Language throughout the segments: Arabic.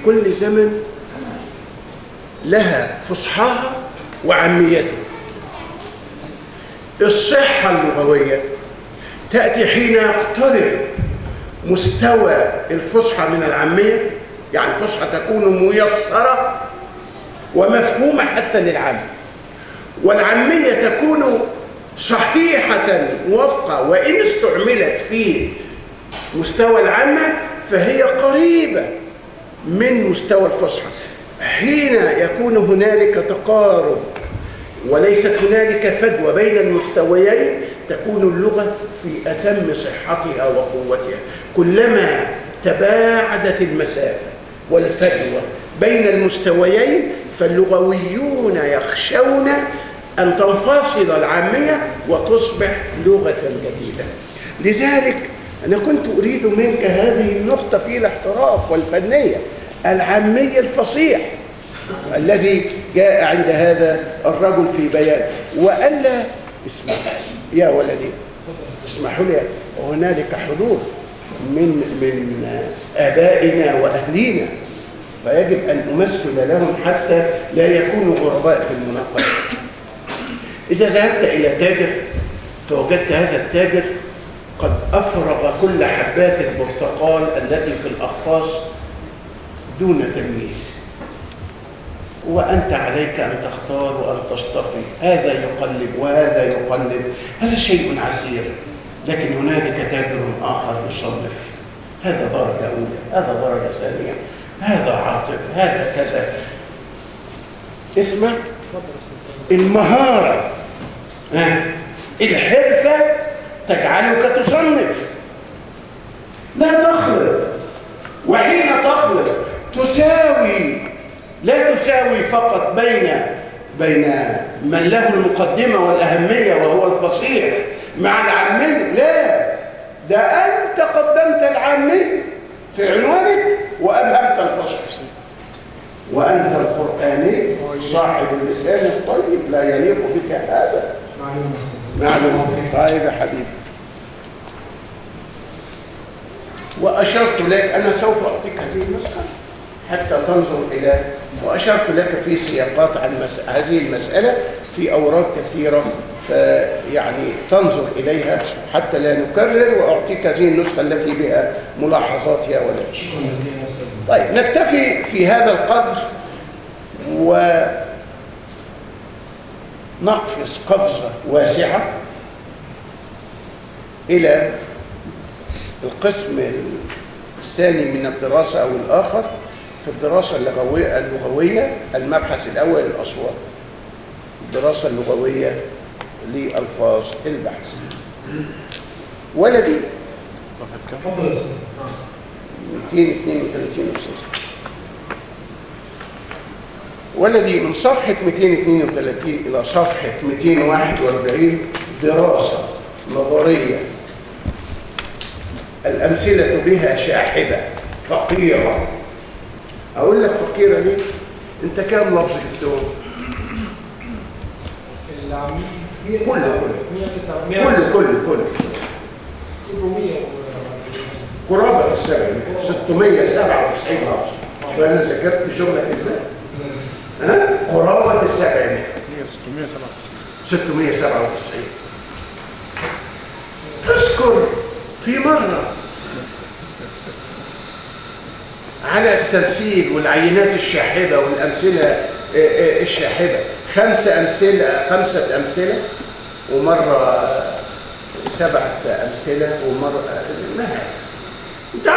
كل زمن لها فصحاها وعاميتها. الصحة اللغوية تأتي حين يقترب مستوى الفصحى من العامية، يعني الفصحى تكون ميسرة ومفهومة حتى للعام، والعامية تكون صحيحة موافقة، وإن استعملت في مستوى العامة فهي قريبة من مستوى الفصحى. حين يكون هنالك تقارب وليست هنالك فجوة بين المستويين تكون اللغة في أتم صحتها وقوتها. كلما تباعدت المسافة والفجوة بين المستويين فاللغويون يخشون أن تنفصل العامية وتصبح لغة جديدة. لذلك أنا كنت أريد منك هذه النقطة في الاحتراف والفنية، العامي الفصيح الذي جاء عند هذا الرجل في بيان. وألا اسمع يا ولدي، اسمحوا لي، هنالك حضور من آبائنا وأهلينا، فيجب أن أمثل لهم حتى لا يكونوا غرباء في المناقشة. إذا ذهبت إلى تاجر فوجدت هذا التاجر قد أفرغ كل حبات البرتقال التي في الأقفاص دون تمييز، وأنت عليك أن تختار وأن تصطفي، هذا يقلب وهذا يقلب، هذا شيء عسير. لكن هنالك تاجر آخر يصنف، هذا درجة أولى، هذا درجة ثانية، هذا عاطل، هذا كذا. اسمع، المهارة الحرفة تجعلك تصنف، لا تخلط. وحين تخلط لا تساوي فقط بين من له المقدمة والأهمية وهو الفصيح مع العامي، لا، ده أنت قدمت العامي في عنوانك وأبهمت الفصيح، وأنت القرآني صاحب اللسان الطيب لا يليق بك هذا. معلوم. طيب يا حبيبي، وأشرت لك، أنا سوف أعطيك هذه النسخة حتى تنظر إلى، وأشرت لك في سياقات عن هذه المسألة في أوراق كثيرة، فيعني تنظر إليها حتى لا نكرر، وأعطيك هذه النسخة التي بها ملاحظات يا ولد. طيب نكتفي في هذا القدر ونقفز قفزة واسعة إلى القسم الثاني من الدراسة أو الآخر في الدراسة اللغوية. المبحث الأول الأصوات، الدراسة اللغوية لألفاظ البحث. ولدي صفحة كم؟ تفضل يا أستاذ. 232 أستاذ. ولدي من صفحة 232 إلى صفحة 241 دراسة نظرية الأمثلة بها شاحبة فقيرة. أقول لك فقيرة ليه؟ أنت كام لفظ جبتهم؟ العميل كله 700 قرابة 697 لفظ. وأنا ذكرت شغلك إزاي؟ قرابة 700 697. تذكر في مرة على التمثيل والعينات الشاحبة والأمثلة الشاحبة 5 أمثلة ومرة 7 أمثلة ومرة ما هذا؟ أنت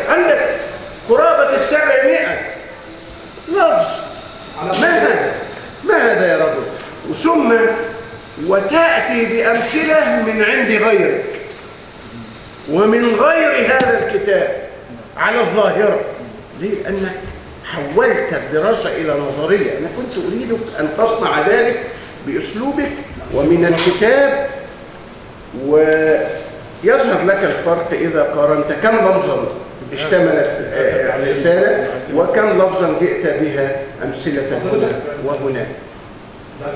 عندك قرابة 700 لفظ. ما هذا يا رجل؟ ثم وتأتي بأمثلة من عند غيرك ومن غير هذا الكتاب على الظاهرة. ليه؟ لأنك حولت الدراسة إلى نظرية. أنا كنت أريدك أن تصنع ذلك بأسلوبك ومن الكتاب، ويظهر لك الفرق إذا قارنت كم لفظا اشتملت الرسالة وكم لفظا جئت بها أمثلة هنا وهنا.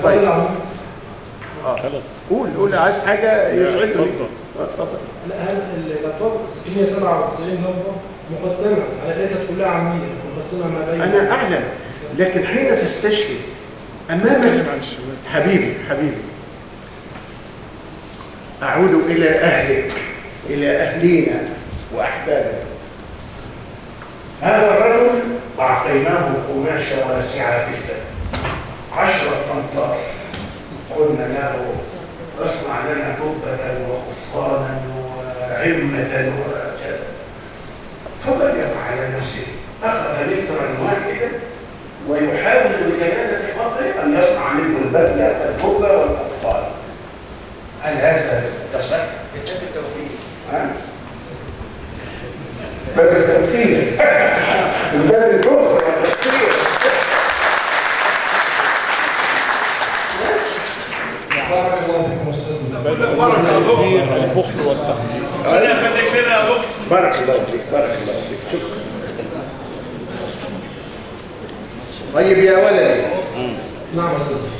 طيب خلاص قول عايز حاجة يسعدني. اتفضل. لا، هذا الألفاظ 697 لفظة مقسمة على ليست كلها عامية، نقسمها ما بين أنا أعلم، لكن حين تستشهد أمام عن الشباب. حبيبي أعود إلى أهلك، إلى أهلينا وأحبابنا. هذا الرجل أعطيناه قماشة واسعة جدا 10 أمتار، قلنا له اصنع لنا جبة وقفطانا وعمة وكذا، فبدأ على نفسه، أخذ لترا واحدا ويحاول بجلالة خاطره أن يصنع منه البدلة والجبة والقفطان. هل هذا تصح؟ ها؟ بدل تمثيل بدل الكفر والتفكير. بارك الله فيكم أستاذنا. البخل والتقدير. أنا خليك لنا يا دكتور. بارك الله فيك، بارك الله فيك، شكرا. طيب يا ولدي، نعم أستاذنا.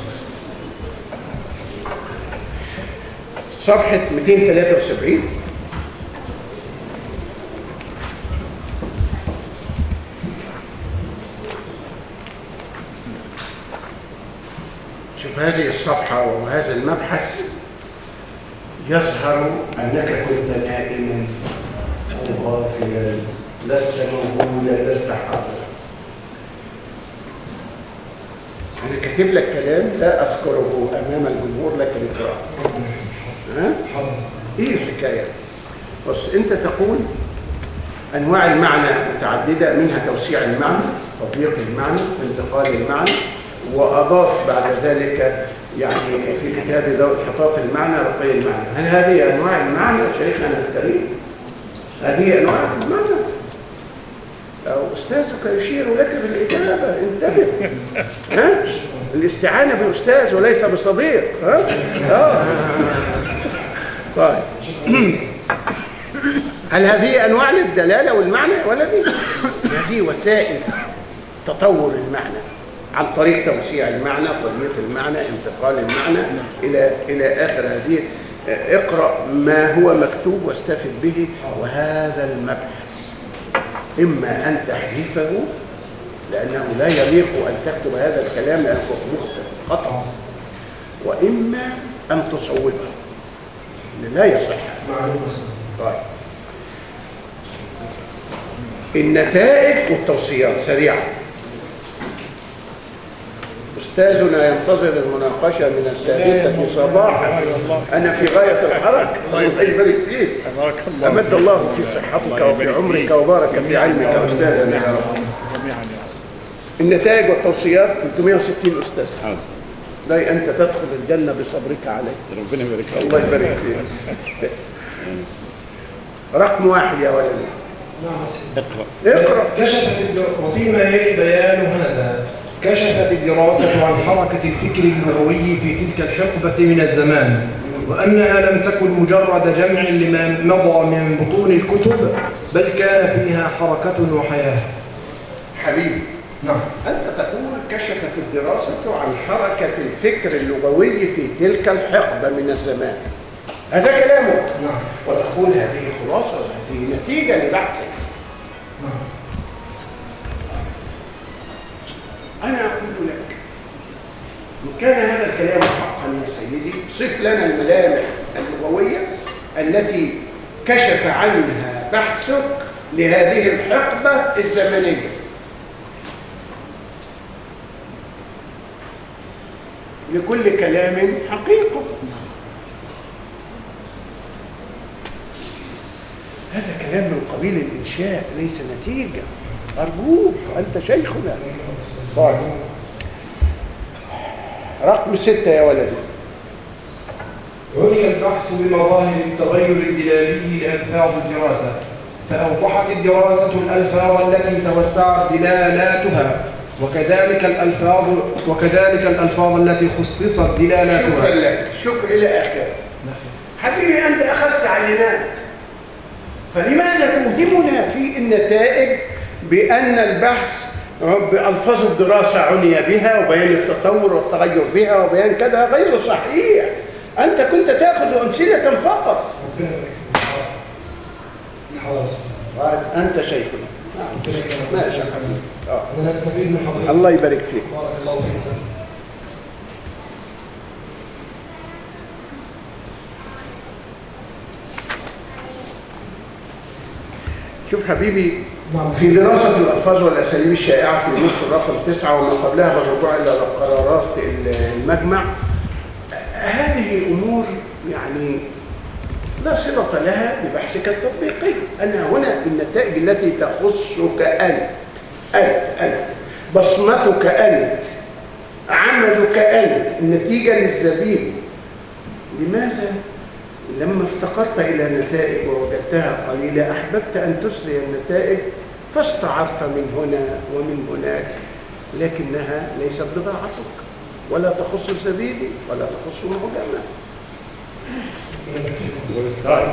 صفحة 273. شوف هذه الصفحة وهذا المبحث، يظهر أنك كنت نائما أو غافلا، لست موجودا، لست حاضرا. أنا كاتب لك كلام لا أذكره أمام الجمهور لكن اقرأه. ها؟ إيه الحكاية؟ بص، أنت تقول أنواع المعنى متعددة، منها توسيع المعنى، تضييق المعنى، انتقال المعنى، وأضاف بعد ذلك يعني في كتاب ضوء انحطاط المعنى رقي المعنى. هل هذه أنواع المعنى شيخنا الكريم؟ هذه أنواع المعنى؟ أو أستاذك يشير لك بالإجابة، انتبه. ها؟ الاستعانة بأستاذ وليس بصديق. ها؟ طيب. هل هذه أنواع للدلالة والمعنى ولا دي؟ هذه وسائل تطور المعنى عن طريق توسيع المعنى، تضييق المعنى، انتقال المعنى إلى آخر هذه. اقرأ ما هو مكتوب واستفد به. وهذا المبحث إما أن تحذفه لأنه لا يليق أن تكتب هذا الكلام لأنه مخطئ خطأ، وإما أن تصوبه لا يصح. طيب، النتائج والتوصيات سريعة. أستاذنا ينتظر المناقشة من 6:00 صباحا. أنا في غاية الحرج. الله يبارك فيك. أمد الله في صحتك وفي عمرك وبارك في علمك أستاذنا يا رب. النتائج والتوصيات 360 أستاذ. لا أنت تدخل الجنة بصبرك عليه. ربنا يبارك فيك. الله يبارك فيك. رقم 1 يا ولدي. اقرأ. وفيما يلي بيان هذا، كشفت الدراسة عن حركة الفكر اللغوي في تلك الحقبة من الزمان، وأنها لم تكن مجرد جمع لما مضى من بطون الكتب، بل كان فيها حركة وحياة. حبيبي، نعم. أنت تقول كشفت الدراسة عن حركة الفكر اللغوي في تلك الحقبة من الزمان. هذا كلامك. نعم. وتقول هذه خلاصة، هذه نتيجة لبحثك. نعم. أنا أقول لك إن كان هذا الكلام حقا يا سيدي، صف لنا الملامح اللغوية التي كشف عنها بحثك لهذه الحقبة الزمنية. لكل كلام حقيقة. هذا كلام من قبيل الإنشاء ليس نتيجة. أرجوك، أنت شيخنا. طيب، رقم 6 يا ولدي. عني البحث بمظاهر التغير الدلالي لألفاظ الدراسة، فأوضحت الدراسة الألفاظ التي توسعت دلالاتها، وكذلك الألفاظ التي خصصت دلالاتها. شكرا لك، شكر إلى آخره. حبيبي، أنت أخذت عينات، فلماذا توهمنا في النتائج بأن البحث بألفاظ الدراسة عني بها وبيان التطور والتغير بها وبيان كذا؟ غير صحيح. أنت كنت تأخذ أمثلة فقط. خلاص. أنت شيخنا. ماشي. أنا نستفيد من حضرتك. الله يبارك فيك. بارك الله فيك. شوف حبيبي، نعم. في دراسة الألفاظ والأساليب الشائعة في مصر رقم 9 وما قبلها بالرجوع إلى قرارات المجمع، هذه أمور يعني لا صلة لها ببحثك التطبيقي. أنا هنا النتائج التي تخصك أنت بصمتك أنت، عملك أنت، النتيجة للزبيب. لماذا لما افتقرت إلى نتائج ووجدتها قليلة أحببت أن تسري النتائج فاستعرت من هنا ومن هناك، لكنها ليست بضاعتك ولا تخص الزبيبي ولا تخص المعجمة.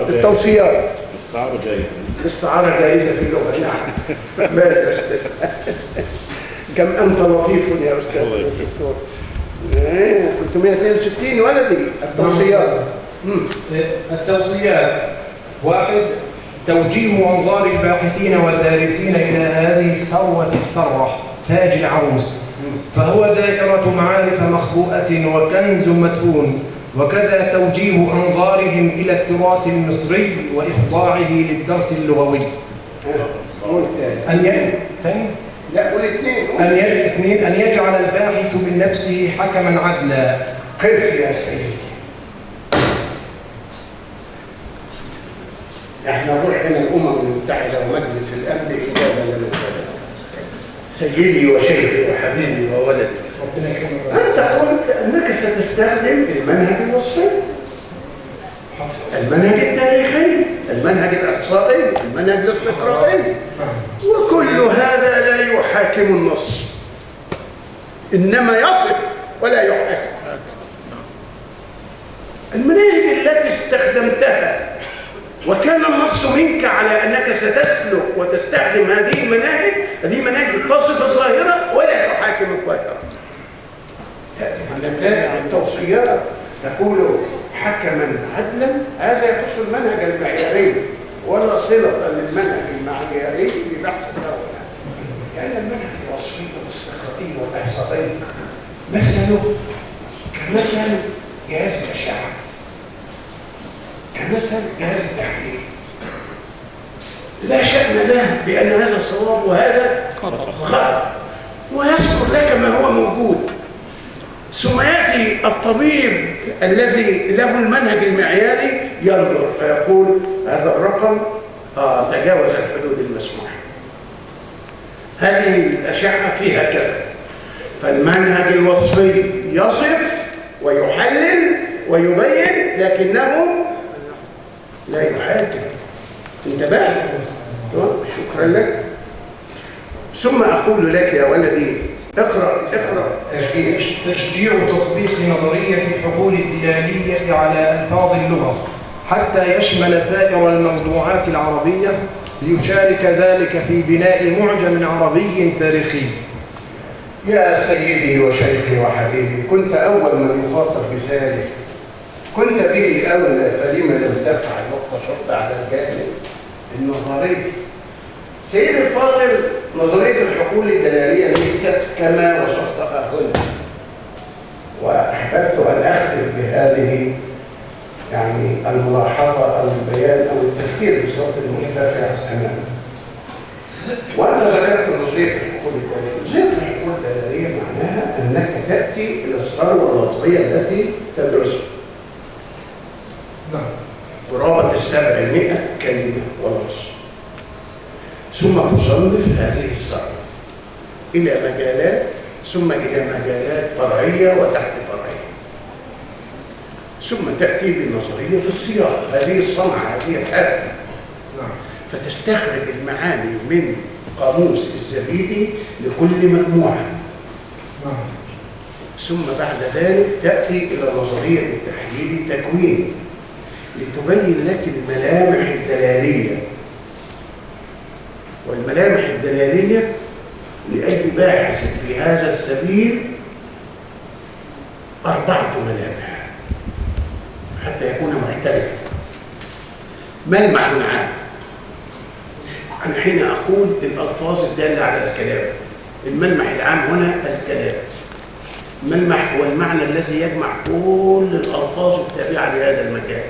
التوصيات الاستعارة جائزة. الاستعارة جائزة في اللغة. نعم. ماذا يا أستاذ؟ كم أنت لطيف يا أستاذ الدكتور. 362 ولدي. التوصيات. التوصيات: 1. توجيه أنظار الباحثين والدارسين إلى هذه الثروة الثرة تاج العروس، فهو دائرة معارف مخبوءة وكنز مدفون، وكذا توجيه أنظارهم إلى التراث المصري وإخضاعه للدرس اللغوي. أن يجعل الباحث من نفسه حكما عدلا. كيف يا سيدي؟ احنا نروح هنا الأمم المتحدة ومجلس الأمن إجابة لنا. سيدي وشيخي وحبيبي وولدي، أنت قلت أنك ستستخدم المنهج الوصفي، المنهج التاريخي، المنهج الإحصائي، المنهج الاستقرائي، وكل هذا لا يحاكم النص، إنما يصف ولا يحاكم. المناهج التي استخدمتها وكان النص منك على أنك ستسلك وتستخدم هذه المناهج، هذه مناهج تصف الظاهرة ولا تحاكم الظاهرة. تأتي عن نتائج التوصيات تقول حكما عدلا، هذا يخص المنهج المعياري ولا صلة للمنهج المعياري ببحث الدولة. لأن المنهج الوصفي والاستقرائي والإحصائي مثله كمثل جهاز الأشعة، كمثل جهاز التحليل، لا شأن له بأن هذا صواب وهذا خطأ، ويذكر لك ما هو موجود. ثم يأتي الطبيب الذي له المنهج المعياري ينظر فيقول هذا الرقم تجاوز الحدود المسموحة، هذه الأشعة فيها كذا. فالمنهج الوصفي يصف ويحلل ويبين لكنه لا يحاكم. انتبه؟ شكرا لك. ثم أقول لك يا ولدي اقرأ تشجيع تطبيق نظرية الحقول الدلالية على ألفاظ اللغة حتى يشمل سائر الموضوعات العربية، ليشارك ذلك في بناء معجم عربي تاريخي. يا سيدي وشيخي وحبيبي، كنت أول من يخاطب بذلك، كنت به أولى، فلما لم تفعل واقتصرت على الجانب النظري. سيدي الفاضل، نظرية الحقول الدلالية ليست كما وصفتها هنا، وأحببت أن أختم بهذه يعني الملاحظة أو البيان أو التفكير بصوت المرتفع أمامنا. وأنت ذكرت نظرية الحقول الدلالية. نظرية الحقول الدلالية معناها أنك تأتي إلى الثروة اللفظية التي تدرسها. قرابة 700 كلمة ولفظ، ثم تصنف هذه الثروة إلى مجالات، ثم إلى مجالات فرعية وتحت فرعية، ثم تأتي بنظرية الصياغة، هذه الصنعة، هذه الحرفة، فتستخرج المعاني من قاموس الزبيدي لكل مجموعة. ثم بعد ذلك تأتي إلى نظرية التحليل التكويني لتبين لك الملامح الدلالية. والملامح الدلالية لأي باحث في هذا السبيل 4 ملامح حتى يكون محترفا. ملمح عام، أنا حين أقول الألفاظ الدالة على الكلام، الملمح العام هنا الكلام. الملمح هو المعنى الذي يجمع كل الألفاظ التابعة لهذا المكان.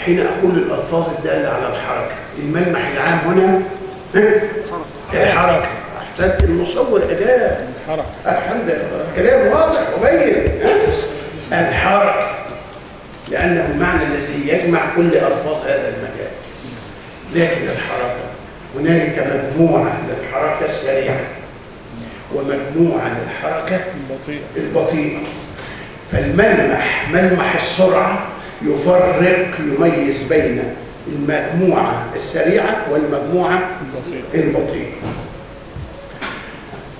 حين أقول الألفاظ الدالة على الحركة، الملمح العام هنا الحركة. أحسنت، المصور أداة الحركة. الحمد لله، كلام واضح وبين. الحركة لأنه المعنى الذي يجمع كل ألفاظ هذا المكان. لكن الحركة هنالك مجموعة للحركة السريعة ومجموعة للحركة البطيئة. فالملمح ملمح السرعة يفرق يميز بين المجموعة السريعة والمجموعة البطيئة.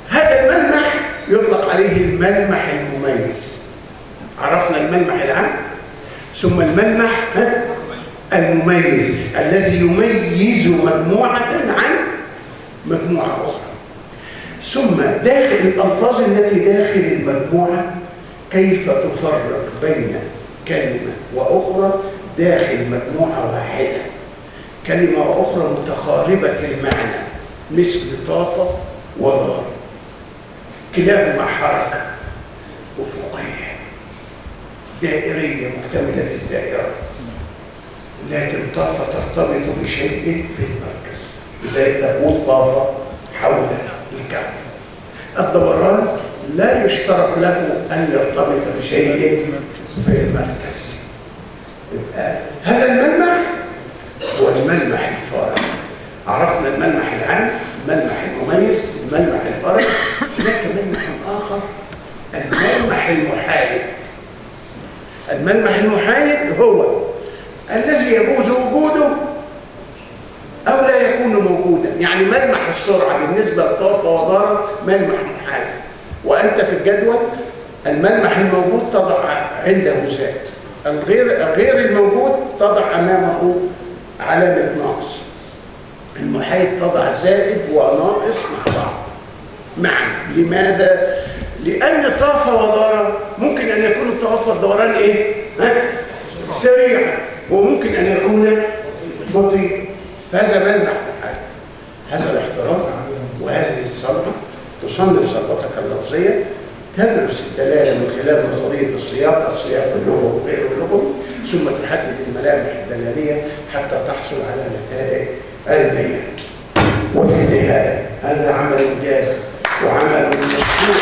هذا الملمح يطلق عليه الملمح المميز. عرفنا الملمح العام، ثم الملمح المميز الذي يميز مجموعة عن مجموعة أخرى. ثم داخل الألفاظ التي داخل المجموعة كيف تفرق بين كلمة وأخرى داخل مجموعة واحدة، كلمة وأخرى متقاربة المعنى مثل طاف ودار، كلاهما حركة أفقية دائرية مكتملة الدائرة، لكن طاف ترتبط بشيء في المركز، زي تقول طاف حول الكعبة. الدوران لا يشترط له أن يرتبط بشيء في المركز. هذا الملمح هو الملمح الفارق. عرفنا الملمح العام، الملمح المميز، الملمح الفارق. هناك ملمح آخر، الملمح المحايد. الملمح المحايد هو الذي يجوز وجوده أو لا يكون موجودا. يعني ملمح السرعة بالنسبة لطاف ودار ملمح محايد، وأنت في الجدول الملمح الموجود تضع عنده زائد، غير الموجود تضع أمامه علامة ناقص. المحايد تضع زائد وناقص مع بعض معا. لماذا؟ لأن طاف ودار ممكن أن يكون الطواف والدوران إيه؟ سريع، وممكن أن يكون بطيء. هذا ملمح محايد. هذا الاحترام وهذه الصنعة تصنف صنعتك اللفظية، تدرس الدلالة من خلال نظرية السياق اللغوي وغير اللغوي، ثم تحدد الملامح الدلالية حتى تحصل على نتائج علمية. وفي النهاية هذا عمل جاد وعمل مشكور.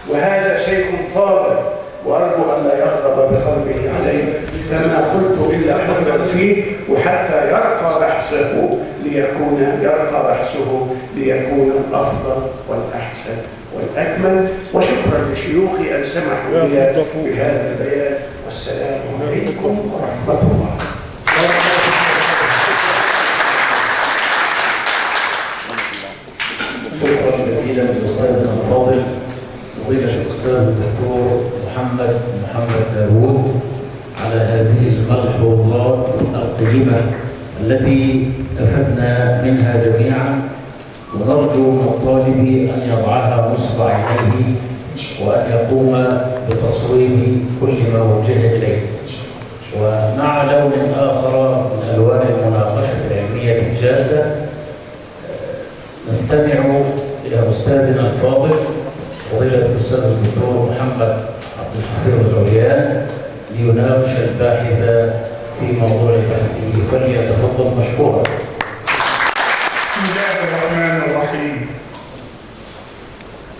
وهذا شيخ فاضل، وأرجو أن لا يغضب بقلبه عليه، فما قلت إلا حبا فيه، وحتى يرقى بحثه ليكون الأفضل والأحسن والأكمل. وشكرا لشيوخي أن سمحوا لي بهذا البيان، والسلام عليكم ورحمة الله. شكرا جزيلا لأستاذنا الفاضل فضيلة الأستاذ الدكتور محمد داوود على هذه الملحوظات القيمة التي أفدنا منها جميعا، ونرجو من الطالب أن يضعها نصب عينيه وأن يقوم بتصويب كل ما وجه إليه. ومع لون آخر من ألوان المناقشة العلمية الجادة نستمع إلى أستاذنا الفاضل فضيلة الأستاذ الدكتور محمد عبد الحفيظ العريان ليناقش الباحث في موضوع بحثه، فليتفضل مشكورا. بسم الله الرحمن الرحيم.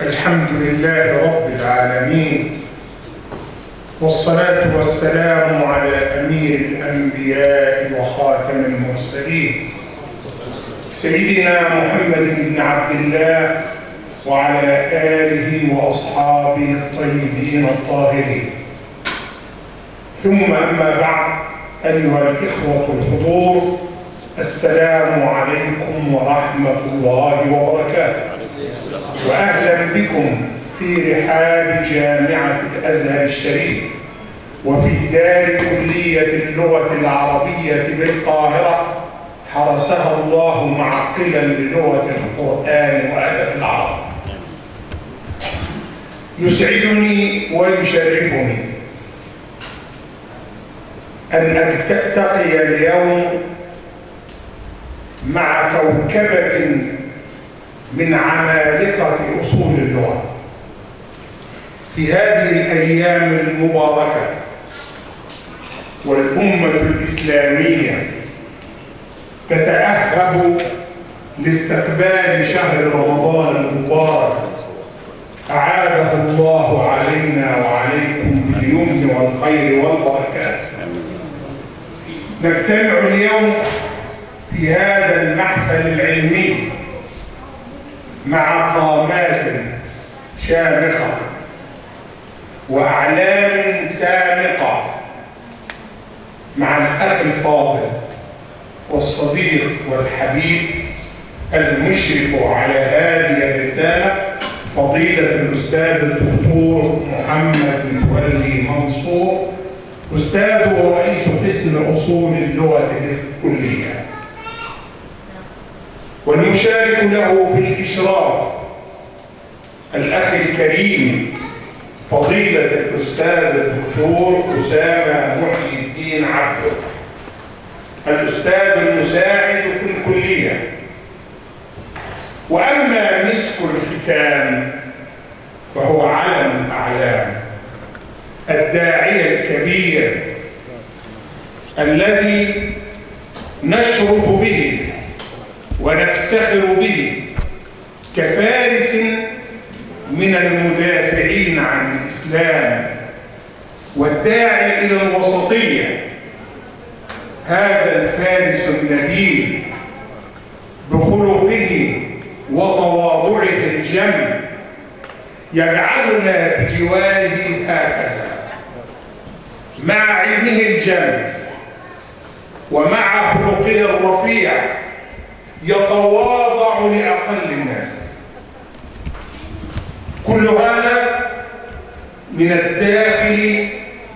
الحمد لله رب العالمين، والصلاة والسلام على أمير الأنبياء وخاتم المرسلين سيدنا محمد بن عبد الله وعلى آله وأصحابه الطيبين الطاهرين. ثم أما بعد، أيها الإخوة الحضور، السلام عليكم ورحمة الله وبركاته، وأهلا بكم في رحاب جامعة الأزهر الشريف وفي دار كلية اللغة العربية بالقاهرة، حرسها الله معقلا للغة القرآن وأدب العرب. يسعدني ويشرفني أن ألتقي اليوم مع كوكبة من عمالقة أصول اللغة في هذه الأيام المباركة، والأمة الإسلامية تتأهب لاستقبال شهر رمضان المبارك أعاده الله علينا وعليكم باليمن والخير والبركات. نجتمع اليوم في هذا المحفل العلمي مع قامات شامخة وأعلام سامقة، مع الأخ الفاضل والصديق والحبيب المشرف على هذه الرسالة فضيلة الأستاذ الدكتور محمد متولي منصور، أستاذ ورئيس قسم أصول اللغة بالكلية، والمشارك له في الإشراف الأخ الكريم فضيلة الأستاذ الدكتور أسامة محي الدين عبده، الأستاذ المساعد في الكلية. وأما مسك الختام فهو علم الأعلام، الداعية الكبير الذي نشرف به ونفتخر به كفارس من المدافعين عن الإسلام والداعي إلى الوسطية. هذا الفارس النبيل بخلقه وتواضعه الجم يجعلنا بجواره هكذا، مع علمه الجم ومع خلقه الرفيع يتواضع لأقل الناس. كل هذا من الداخل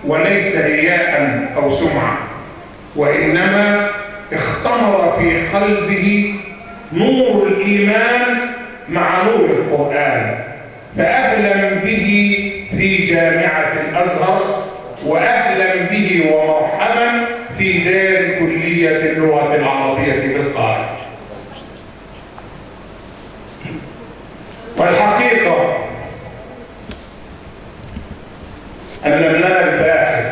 وليس رياء أو سمعة، وإنما اختمر في قلبه نور الإيمان مع نور القرآن، فأهلا به في جامعة الأزهر، وأهلا به ومرحبا في دار كلية اللغة العربية بالقاهرة. والحقيقة أن لنا الباحث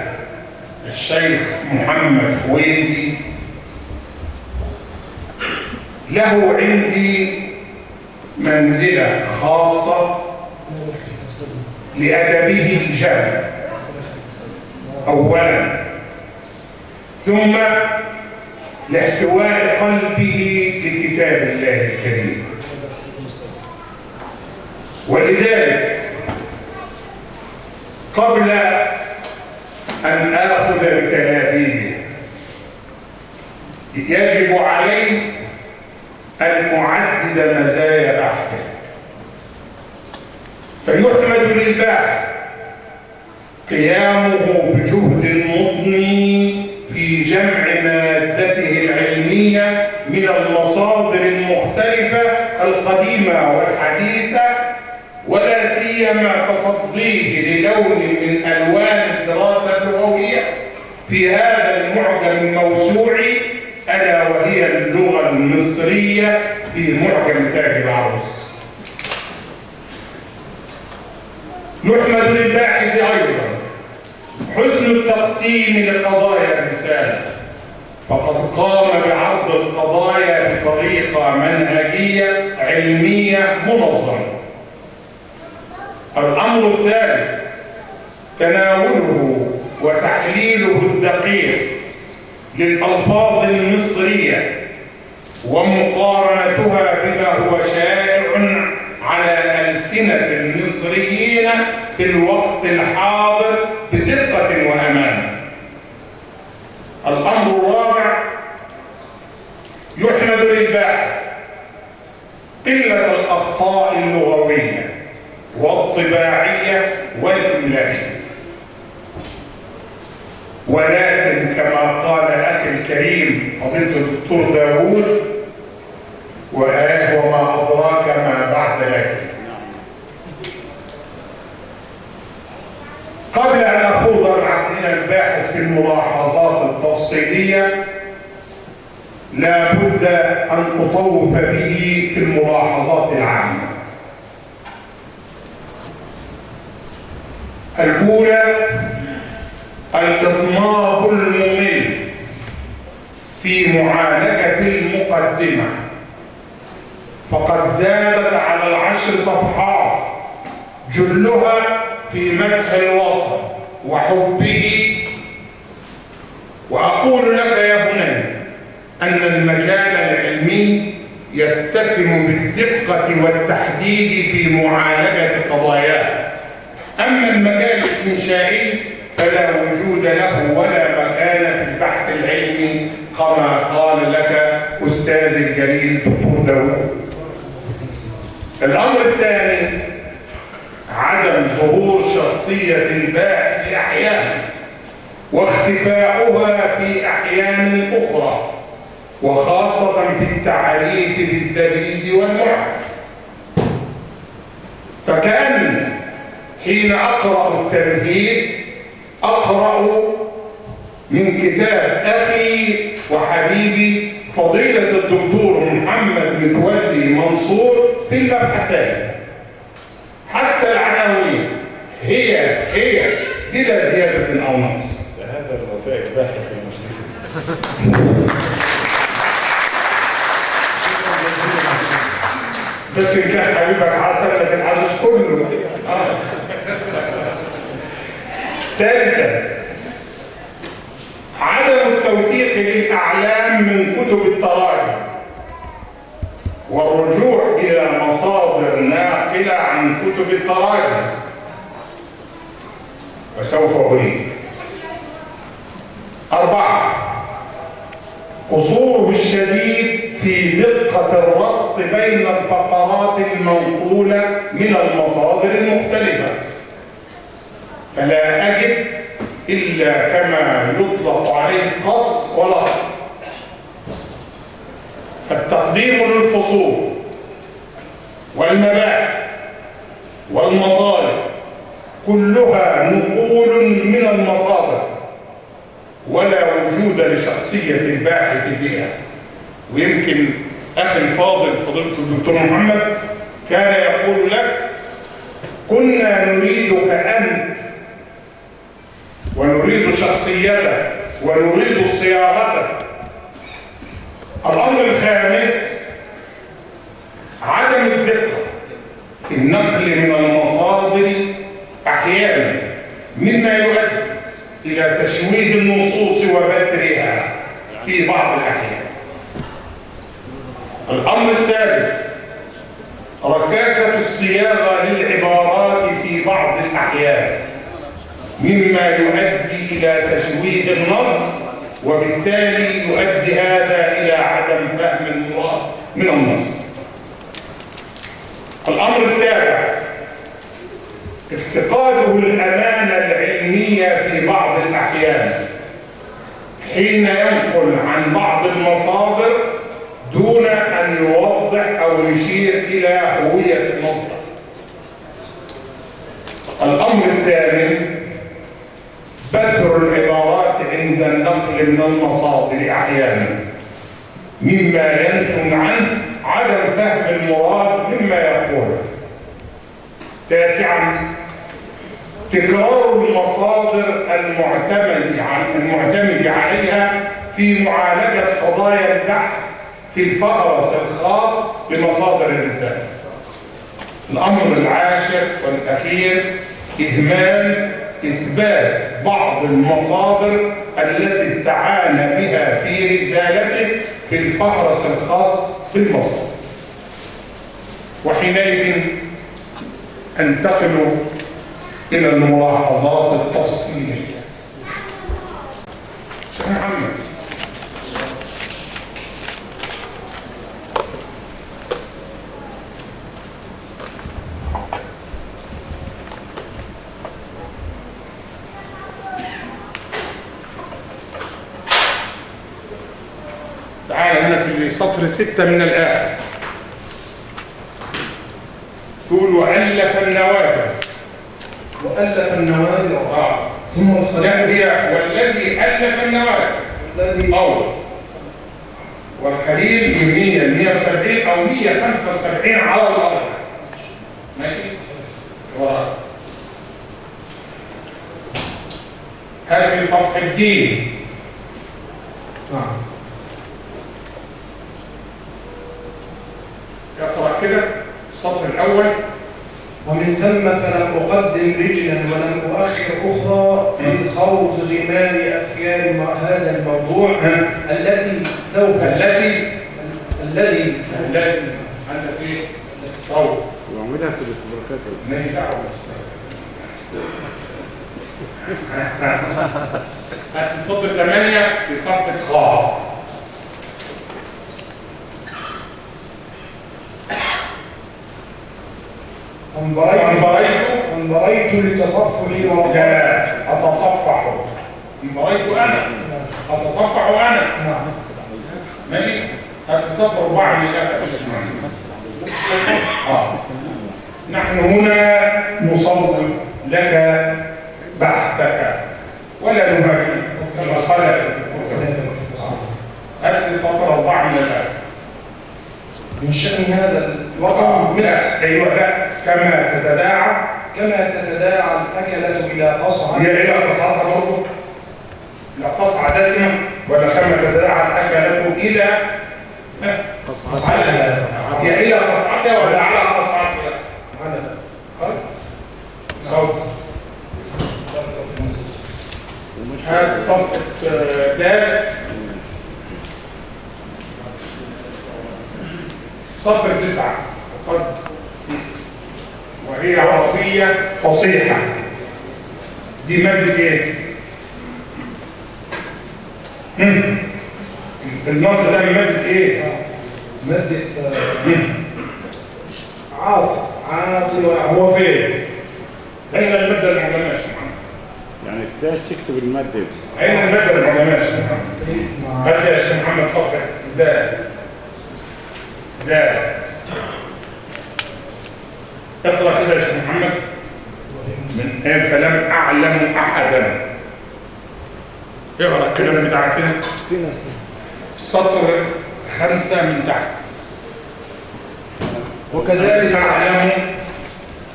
الشيخ محمد خويزي له عندي منزلة خاصة لأدبه الجم أولا، ثم لاحتواء قلبه لكتاب الله الكريم. ولذلك قبل أن آخذ بتلابيبه يجب علي أن أعدد مزايا بحثه، فيحمد للباحث قيامه بجهد مضني في جمع مادته العلمية من المصادر المختلفة القديمة والحديثة، ولا سيما تصديه للون من ألوان الدراسة اللغوية في هذا المعجم الموسوعي، ألا وهي اللغة المصرية في معجم تاج العروس. يحمد للباحث أيضا حسن التقسيم لقضايا الرسالة، فقد قام بعرض القضايا بطريقة منهجية علمية منظمة. الأمر الثالث تناوله وتحليله الدقيق للألفاظ المصرية ومقارنتها بما هو شائع على ألسنة المصريين في الوقت الحاضر بدقة وأمانة. الأمر الرابع يحمد للباحث قلة الأخطاء اللغوية والطباعية والإملائية، ولكن كما قال أخي الكريم فضيلة الدكتور داوود وما أدراك ما بعد لكن. قبل أن أخوض مع ابننا الباحث في الملاحظات تفصيلية لا بد أن أطوف به في الملاحظات العامة. الأولى الإطناب الممل في معالجة المقدمة، فقد زادت على 10 صفحات جلها في مدح الوطن وحبه. وأقول لك يا بني أن المجال العلمي يتسم بالدقة والتحديد في معالجة قضاياه، أما المجال الإنشائي فلا وجود له ولا مكان في البحث العلمي كما قال لك أستاذ الجليل دكتور داوود. الأمر الثاني عدم ظهور شخصية الباحث أحيانا واختفاؤها في أحيان أخرى، وخاصة في التعريف بالزبيد والمعد. فكأن حين أقرأ التمهيد أقرأ من كتاب أخي وحبيبي فضيلة الدكتور محمد متولي منصور في المبحثين، حتى العناوين هي بلا زيادة أو نقص. هذا الوفاء الباحث المسلم. بس إن كان حبيبك عسل ما تنعزش كله. ثالثا عدم التوثيق للأعلام من كتب التراجم والرجوع إلى مصادر ناقلة عن كتب التراجم، وسوف أريد. 4 قصوره الشديد في دقة الربط بين الفقرات المنقولة من المصادر المختلفة، فلا أجد إلا كما يطلق عليه قص ولصق. فالتقديم للفصول والمباحث والمطالب كلها نقول من المصادر ولا وجود لشخصية الباحث فيها. ويمكن أخي الفاضل فضيلة الدكتور محمد كان يقول لك كنا نريدك أنت ونريد شخصيتك ونريد صياغتك. الأمر الخامس عدم الدقة في النقل من المصادر أحيانا مما يؤدي إلى تشويه النصوص وبترها في بعض الأحيان. الأمر السادس ركاكة الصياغة للعبارات في بعض الأحيان مما يؤدي إلى تشويه النص، وبالتالي يؤدي هذا إلى عدم فهم المراد من النص. الأمر السابع افتقاده الأمانة العلمية في بعض الأحيان حين ينقل عن بعض المصادر دون أن يوضح أو يشير إلى هوية المصدر. الأمر الثامن بتر العبارات عند النقل من المصادر أحيانا مما ينتج عنه عدم فهم المراد مما يقوله. تاسعا تكرار المصادر المعتمد عليها في معالجة قضايا البحث في الفهرس الخاص بمصادر الرسالة. الأمر العاشر والأخير إهمال إثبات بعض المصادر التي استعان بها في رسالته في الفهرس الخاص بالمصادر. وحينئذ انتقل إلى الملاحظات التفصيلية. شيخ محمد تعال هنا في سطر 6 من الآخر تقول وألف النوادر. وألف النوادر ثم الخلائق والذي ألف النوادر الذي أو والخليل من 170 أو 175 على الأرض. ماشي؟ وراء هذه صفحة الدين. نعم. اقرأ كده السطر الأول. ومن ثم فلم أقدم رجلا ولم أؤخر أخرى للخوض غمار أفكار هذا الموضوع الذي سوف صوت وعملها في الاستدراكات. مالي دعوة هات السطر 8 في صفحة خاء. انبريت لتصفحي لا أتصفح. انبريت أنا أتصفح أنا. نعم. ماشي؟ هات السطر 4 اللي شافها. نحن هنا نصور لك بحثك ولا نهاجم كما قال. هات السطر 4 من الآن. من شأن هذا الوطن مصر. أيوة لا كما تتداعى الأكلة إلى قصعة. هي إلى قصعة برضه؟ لا قصعة دسمة ولا كما تتداعى الأكلة إلى قصعتها؟ هي إلى قصعتها ولا على قصعتها؟ على صوت. هذا صفحة دال صفحة 9 قد وهي عربية فصيحة. دي مادة ايه؟ النص ده مادة ايه؟ مادة عاطي هو فين؟ أين المادة المعلمة؟ يعني التاش تكتب المادة. أين المادة المعلمة؟ هات يا شيخ محمد صفحة ازاي؟ لا اقرأ كده يا شيخ محمد من آية فلم أعلم أحدا. اقرأ الكلام بتاعك كده السطر 5 من تحت. وكذلك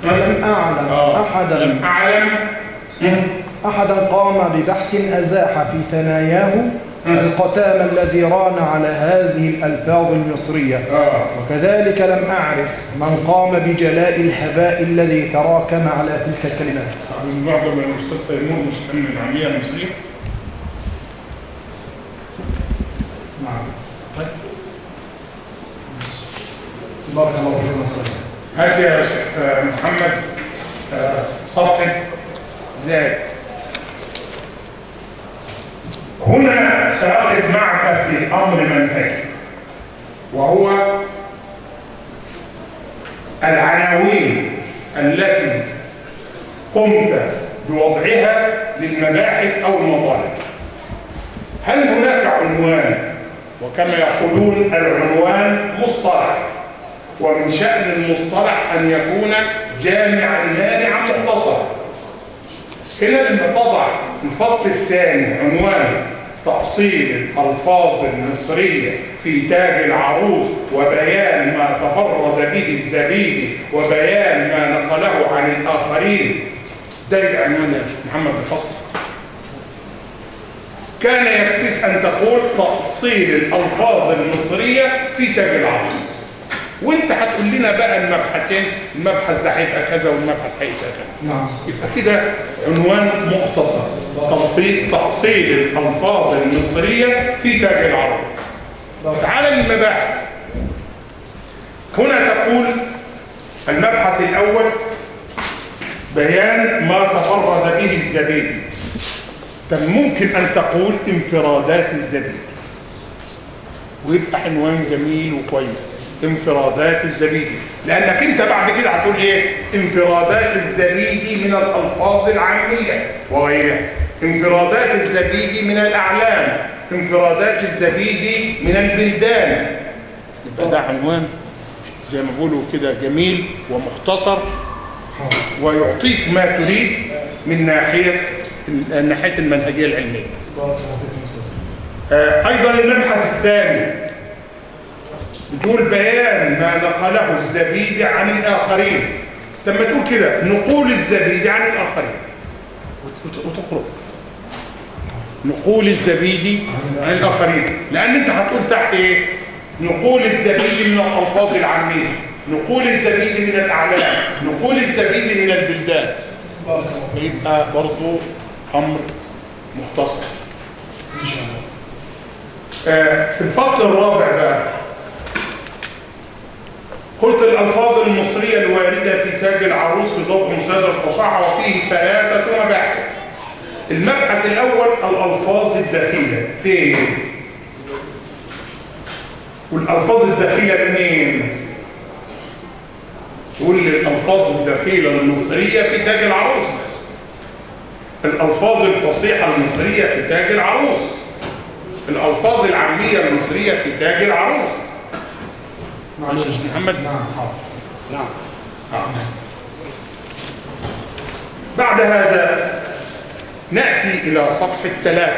لم أعلم أحدا قام ببحث أزاح في ثناياه القتام الذي ران على هذه الألفاظ المصرية. وكذلك لم أعرف من قام بجلاء الهباء الذي تراكم على تلك الكلمات. من معظم الأستاذ تيمور مش من العامية المصرية. نعم. بارك الله فيكم أستاذ. هات يا شيخ محمد صفحة زاد. هنا سأقف معك في أمر منهجي وهو العناوين التي قمت بوضعها للمباحث أو المطالب. هل هناك عنوان؟ وكما يقولون العنوان مصطلح، ومن شأن المصطلح أن يكون جامعا مانعا مختصرا. هنا لما تضع في الفصل الثاني عنوان تأصيل الألفاظ المصرية في تاج العروس وبيان ما تفرد به الزبيدي وبيان ما نقله عن الآخرين، ده العنوان يا محمد الفصل. كان يكفيك أن تقول تأصيل الألفاظ المصرية في تاج العروس، وانت هتقول لنا بقى المبحثين، المبحث ده هيبقى كذا والمبحث هيبقى كذا. نعم. يبقى كده عنوان مختصر تأصيل الألفاظ المصرية في تاج العروس. تعال للمباحث. هنا تقول المبحث الأول بيان ما تفرد به الزبيدي. طب ممكن أن تقول انفرادات الزبيدي ويبقى عنوان جميل وكويس، انفرادات الزبيدي، لأنك أنت بعد كده هتقول إيه؟ انفرادات الزبيدي من الألفاظ العامية وغيرها، انفرادات الزبيدي من الأعلام، انفرادات الزبيدي من البلدان. يبقى ده عنوان زي ما بيقولوا كده جميل ومختصر ويعطيك ما تريد من ناحية المنهجية العلمية. أيضا المبحث الثاني بتقول بيان ما نقله الزبيدي عن الآخرين. لما تقول كده نقول الزبيدي عن الآخرين وتخرج نقول الزبيدي عن الآخرين، لأن أنت هتقول تحت إيه؟ نقول الزبيدي من الألفاظ العامية، نقول الزبيدي من الأعلام، نقول الزبيدي من البلدان، فيبقى برضو أمر مختصر إن شاء الله. في الفصل الرابع بقى قلت الألفاظ المصرية الواردة في تاج العروس في ضوء منتدى الفصاحة، وفيه 3 مباحث. المبحث الأول الألفاظ الدخيلة فين؟ والألفاظ الدخيلة منين؟ تقول لي الألفاظ الدخيلة المصرية في تاج العروس، الألفاظ الفصيحة المصرية في تاج العروس، الألفاظ العامية المصرية في تاج العروس. معلش يا شيخ محمد. نعم حاضر. نعم. بعد هذا نأتي إلى صفحة 3.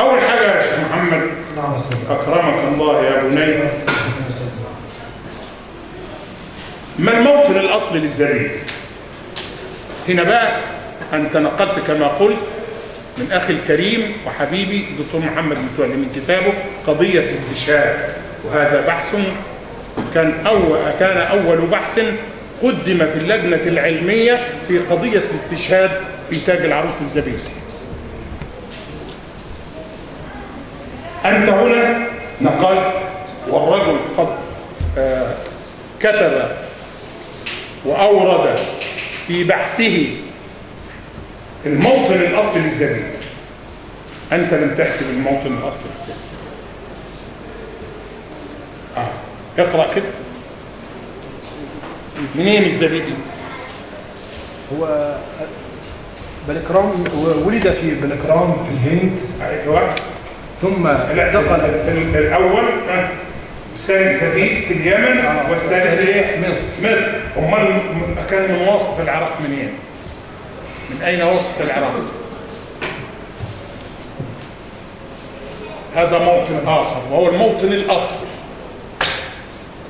أول حاجة يا شيخ محمد، نعم أستاذ. أكرمك الله يا بني، ما الموطن الأصلي للزبيب؟ هنا بقى أنت نقلت كما قلت من أخي الكريم وحبيبي الدكتور محمد متولي من كتابه قضية الاستشهاد، وهذا بحث كان أول بحث قدم في اللجنة العلمية في قضية الاستشهاد في تاج العروس للزبيب. أنت هنا نقلت والرجل قد كتب وأورد في بحثه الموطن الأصلي للزبيب. أنت لم تأتي بالموطن الأصلي للزبيب. اقرأ كده. منين الزبيدي؟ هو بلكرام ولد في بلكرام في الهند. أيوة. ثم انتقل الأول الثاني زبيد في اليمن والثالث ايه؟ مصر. امال كان من وسط العراق منين؟ من أين وسط العراق؟ هذا موطن آخر وهو الموطن الأصلي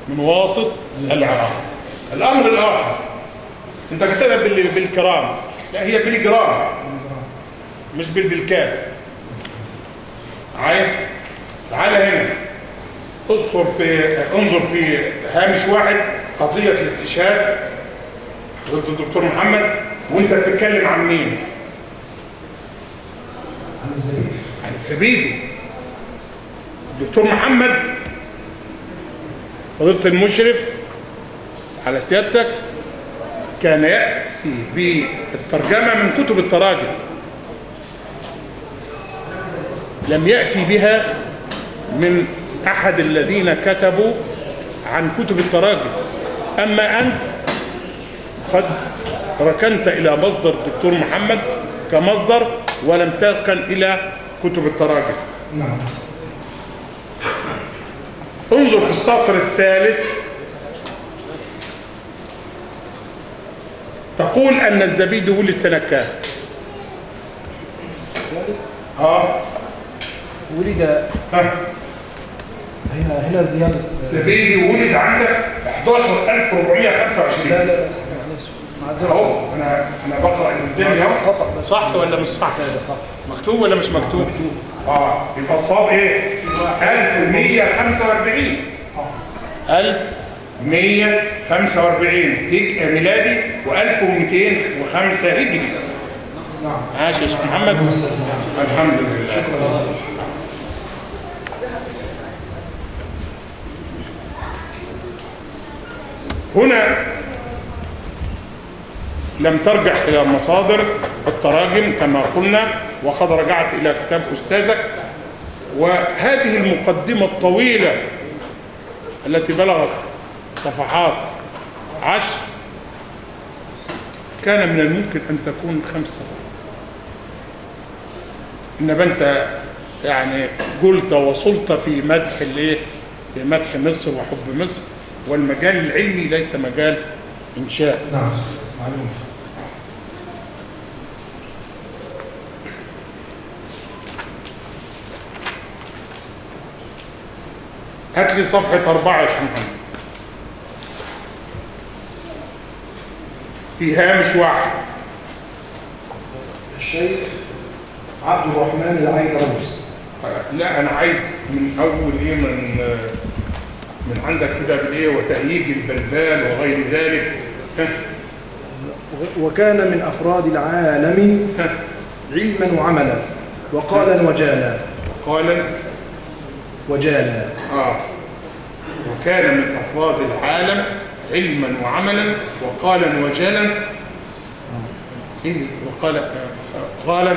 من واسط العراق. الأمر الآخر أنت كتبها بالكرام، لا هي بالجرام مش بالكاف. تعال هنا انظر في هامش 1 قضية الاستشهاد ضد الدكتور محمد، وانت بتتكلم عن مين؟ عن الزبيدي. الدكتور محمد فضيلة المشرف على سيادتك كان يأتي بالترجمة من كتب التراجم، لم يأتي بها من أحد الذين كتبوا عن كتب التراجم. أما أنت قد ركنت إلى مصدر الدكتور محمد كمصدر ولم تركن إلى كتب التراجم. نعم. انظر في السطر الثالث، تقول أن الزبيدي ولد سنة كام؟ ولد هنا زيادة. الزبيدي ولد عندك 11425. لا اهو انا بقرا قدامي اهو. خطأ. صح ولا مش صح؟ صح. مكتوب ولا مش مكتوب؟ يبقى الصواب ايه؟ 1145. 1145 ميلادي و1205 هجري. نعم. عاش يا شيخ محمد. الحمد لله. شكرا. هنا لم ترجع إلى مصادر التراجم كما قلنا، وقد رجعت إلى كتاب أستاذك. وهذه المقدمة الطويلة التي بلغت صفحات 10 كان من الممكن أن تكون 5 صفحات، إنما أنت يعني قلت وصلت في مدح في مدح مصر وحب مصر، والمجال العلمي ليس مجال إنشاء. نعم معلوم. هات لي صفحة 4 يا شيخ محمد. في هامش واحد. الشيخ عبد الرحمن العيدروس. لا أنا عايز من أول إيه، من عندك كده بالإيه وتهييج البلبال وغير ذلك. وكان من أفراد العالم علما وعملا وقالا وجالا. قالا وجالا. وكان من أفراد العالم علما وعملا وقالا وجالا. إيه قالا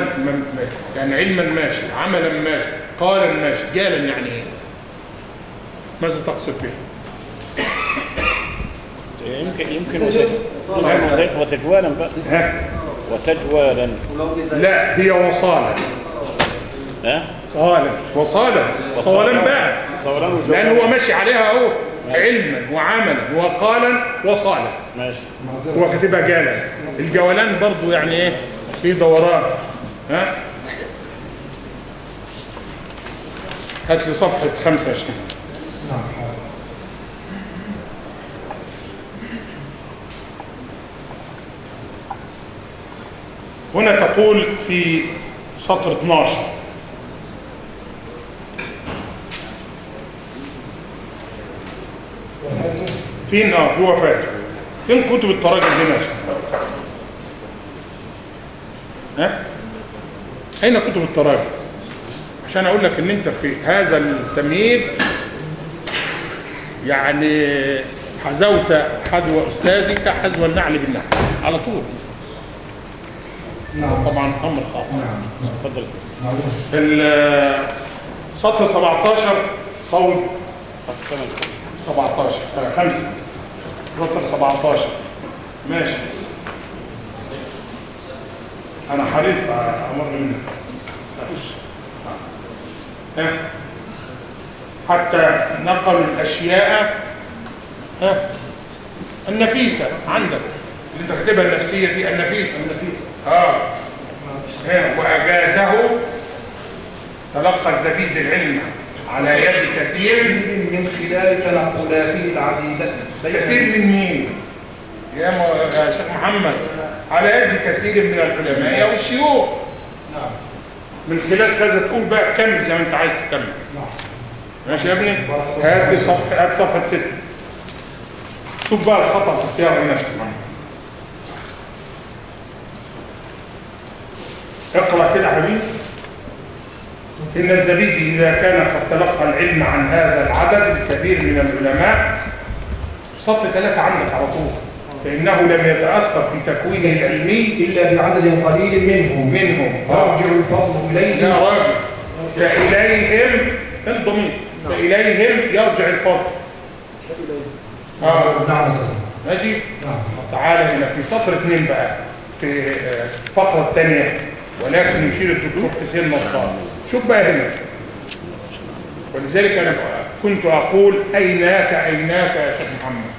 يعني علما ماشي، عملا ماشي، قالا ماشي، جالا يعني إيه؟ ماذا تقصد به؟ يمكن وتجوالا بقى. وتجوالا. لا هي وصالا. قالا وصالا صوالا بقى، لأن هو ماشي عليها اهو، علما وعملا وقالا وصالا. ماشي. هو كاتبها جالا. الجولان برضو يعني ايه، في دوران. هات لي صفحة 5 يا شيخ. هنا تقول في سطر 12: فين في وفاته. فين كتب التراجم هنا يا شيخ؟ أين كتب التراجم؟ عشان أقول لك إن أنت في هذا التمهيد يعني حذوت حذو أستاذك حذو النعل بالنعل على طول. طبعا أمر خاطئ. اتفضل يا سطر 17 صوت 17 5 سطر 17 ماشي. أنا حريص أمر منك حتى نقلوا الأشياء النفيسة عندك اللي انت كاتبها النفسية دي، النفيسة وأجازه تلقى الزبيد العلم على يد كثير من خلال تنقلاته العديدة. كثير من مين؟ يا شيخ محمد، على يد كثير من العلماء أو الشيوخ. من خلال كذا تقول بقى كمل زي ما انت عايز تكمل. ماشي يا ابني؟ هات صفحة 6. شوف بقى الخطأ في السياق هنا يا شيخ محمد. اقرأ كده يا حبيبي. إن الزبيدي إذا كان قد تلقى العلم عن هذا العدد الكبير من العلماء، سطر 3 عندك على طول، فإنه لم يتأثر في تكوينه العلمي إلا بعدد قليل منهم يرجع الفضل إليهم. يا راجل، فإليهم الضمير، فإليهم يرجع الفضل. نعم أستاذ. ماشي؟ تعالى هنا في سطر 2 بقى، في الفقرة الثانية، ولكن يشير الدكتور حسين نصار. شوف بقى هنا، ولذلك أنا كنت أقول أيناك يا شيخ محمد،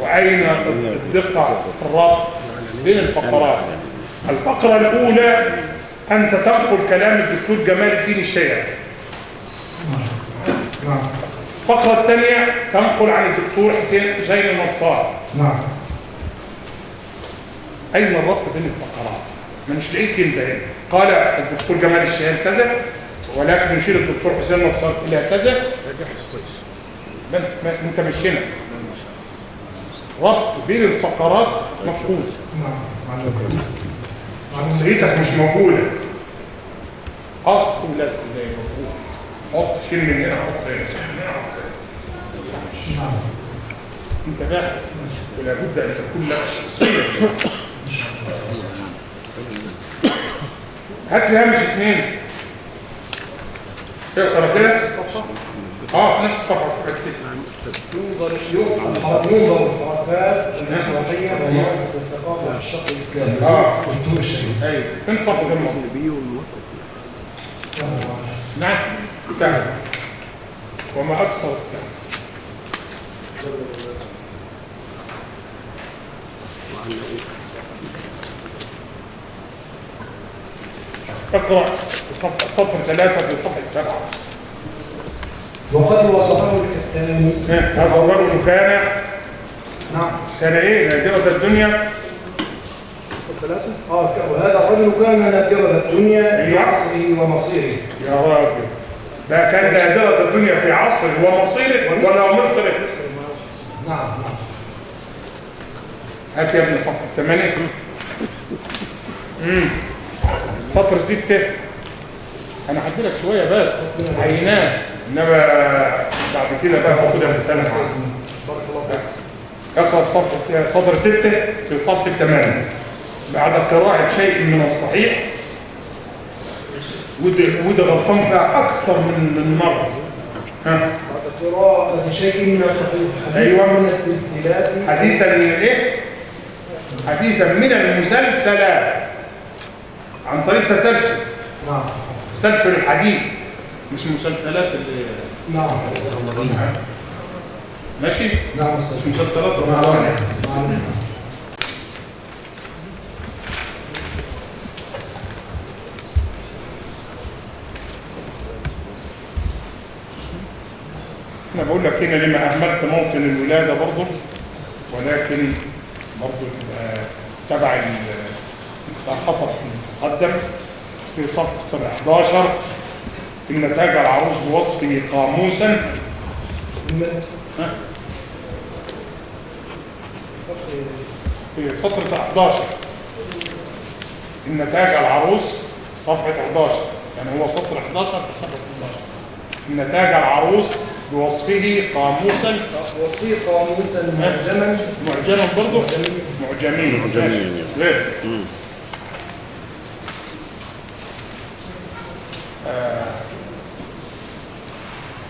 وأين الدقة في الربط بين الفقرات. الفقرة الأولى أنت تنقل كلام الدكتور جمال الدين الشيعي. الفقرة الثانية تنقل عن الدكتور حسين النصار. أين الربط بين الفقرات؟ ما مش لقيت كلمة هنا. قال الدكتور جمال الشيعي كذا، ولكن يشير الدكتور حسين النصار إلى كذا. انت مشينا ربط بين الفقرات مفقود. شخصيتك مش موجودة. قص ولزق زي مفقود. حط شيل من هنا، حط هنا، شيل من هنا، حط هنا. انت بقى ولا بد ان تكون لك شخصية. هات لي هامش 2. اقرا كده في نفس الصفحة صفحة 6. ينظر الحركات الإسرائيلية ومراكز الثقافة في الشرق الإسلامي. دكتور الشهيد. ايوه، فين صفحة الموضوع؟ نعم، سهل. وما أكثر السهل. اقرأ سطر 3 في صفحة 7. وقد وصفه الكتاني. هذا الرجل كان نعم. كان ايه نادرة الدنيا. وهذا الرجل كان نادرة الدنيا في عصره ومصيره. يا راجل، ده كان نادرة الدنيا في عصره ومصيره ولا مصره؟ نعم. هات يا ابني صفحة 8. سطر 6. انا هدي لك شويه بس عينات، انما بعد كده بقى باخدها بلسان معاك. اقرا سطر 6 في صفحه 8 بعد قراءه شيء من الصحيح، وده غلطان فيها اكثر من مره. بعد قراءة شيء من الصحيح. ايوه، من السلسلات. حديثا من ايه؟ حديثا من المسلسلات عن طريق تسلسل. نعم. تسلسل الحديث مش مسلسلات اللي نعم. ماشي؟ نعم مش أستاذ. مسلسلات نعم. رمضان. أنا بقول لك هنا لما أهملت موطن الولادة برضه، ولكن برضه تبع الخطر المقدم في صفحة 11 إن تاج العروس بوصفه قاموسا. في سطر 11 إن تاج العروس صفحة 11، يعني هو سطر 11 في سطر 11 إن تاج العروس بوصفه قاموسا. وصفه قاموسا معجما برضه. معجمين. ليه؟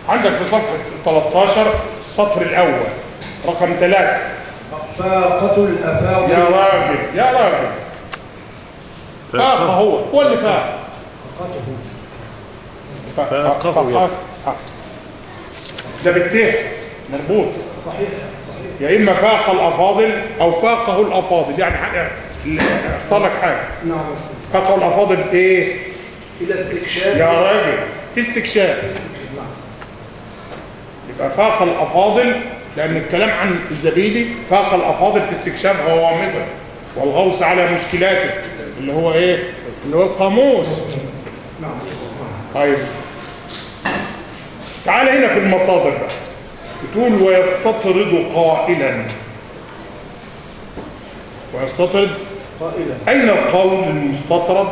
عندك في صفحة 13 السطر الأول رقم 3. فاقة الأفاضل. يا راجل فاقة هو اللي فاق. فاقه ده بالتاء مربوط. صحيح. يا إما فاق الأفاضل أو فاقه الأفاضل، يعني حاجة اختار لك حاجة. نعم. فاقه الأفاضل إيه؟ إلى استكشاف. يا راجل في استكشاف. يبقى فاق الأفاضل لأن الكلام عن الزبيدي فاق الأفاضل في استكشاف غوامضه والغوص على مشكلاته اللي هو إيه؟ اللي هو القاموس. طيب تعال هنا في المصادر بقى، بتقول ويستطرد قائلا. ويستطرد قائلا. أين القول المستطرد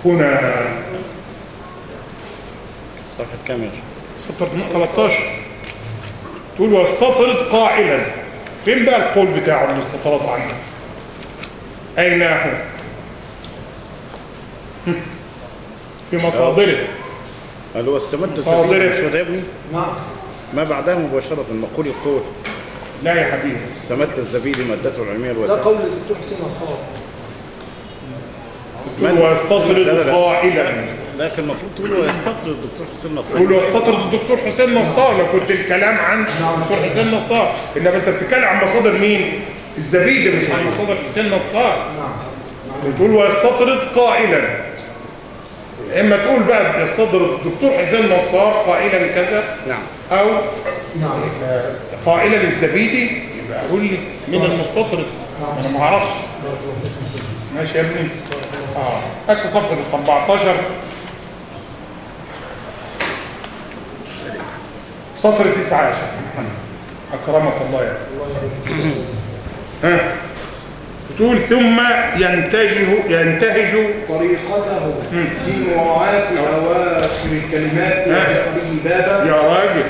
هنا؟ صفحة كام يا سطر 13 تقول ويستطرد قائلا. فين بقى القول بتاعه اللي استطرد عنه؟ أين هو؟ في مصادره. هل هو استمد صادرة. الزبيدي يا ابني؟ نعم. ما بعدها مباشرة مقول القول. لا يا حبيبي، استمد الزبيدي مادته العلمية ده الواسعة. قول الدكتور حسين نصار. تقول ويستطرد لا. قائلا. لكن المفروض تقول ويستطرد الدكتور حسين نصار. تقول ويستطرد الدكتور حسين نصار لو كنت الكلام عن الدكتور حسين نصار، انما انت بتتكلم عن مصادر مين؟ الزبيدي مش عن مصادر حسين نصار. تقول ويستطرد قائلا، اما تقول بقى يستطرد الدكتور حسين نصار قائلا كذا، نعم، او نعم. قائلا الزبيدي، يبقى قول لي مين المستطرد. انا ما اعرفش. ماشي يا ابني. هات في صفحه 14 سطر 19 اكرمك الله يا ها. بتقول ثم ينتهج طريقته في مراعاة أواخر الكلمات وتقريه بابا. يا راجل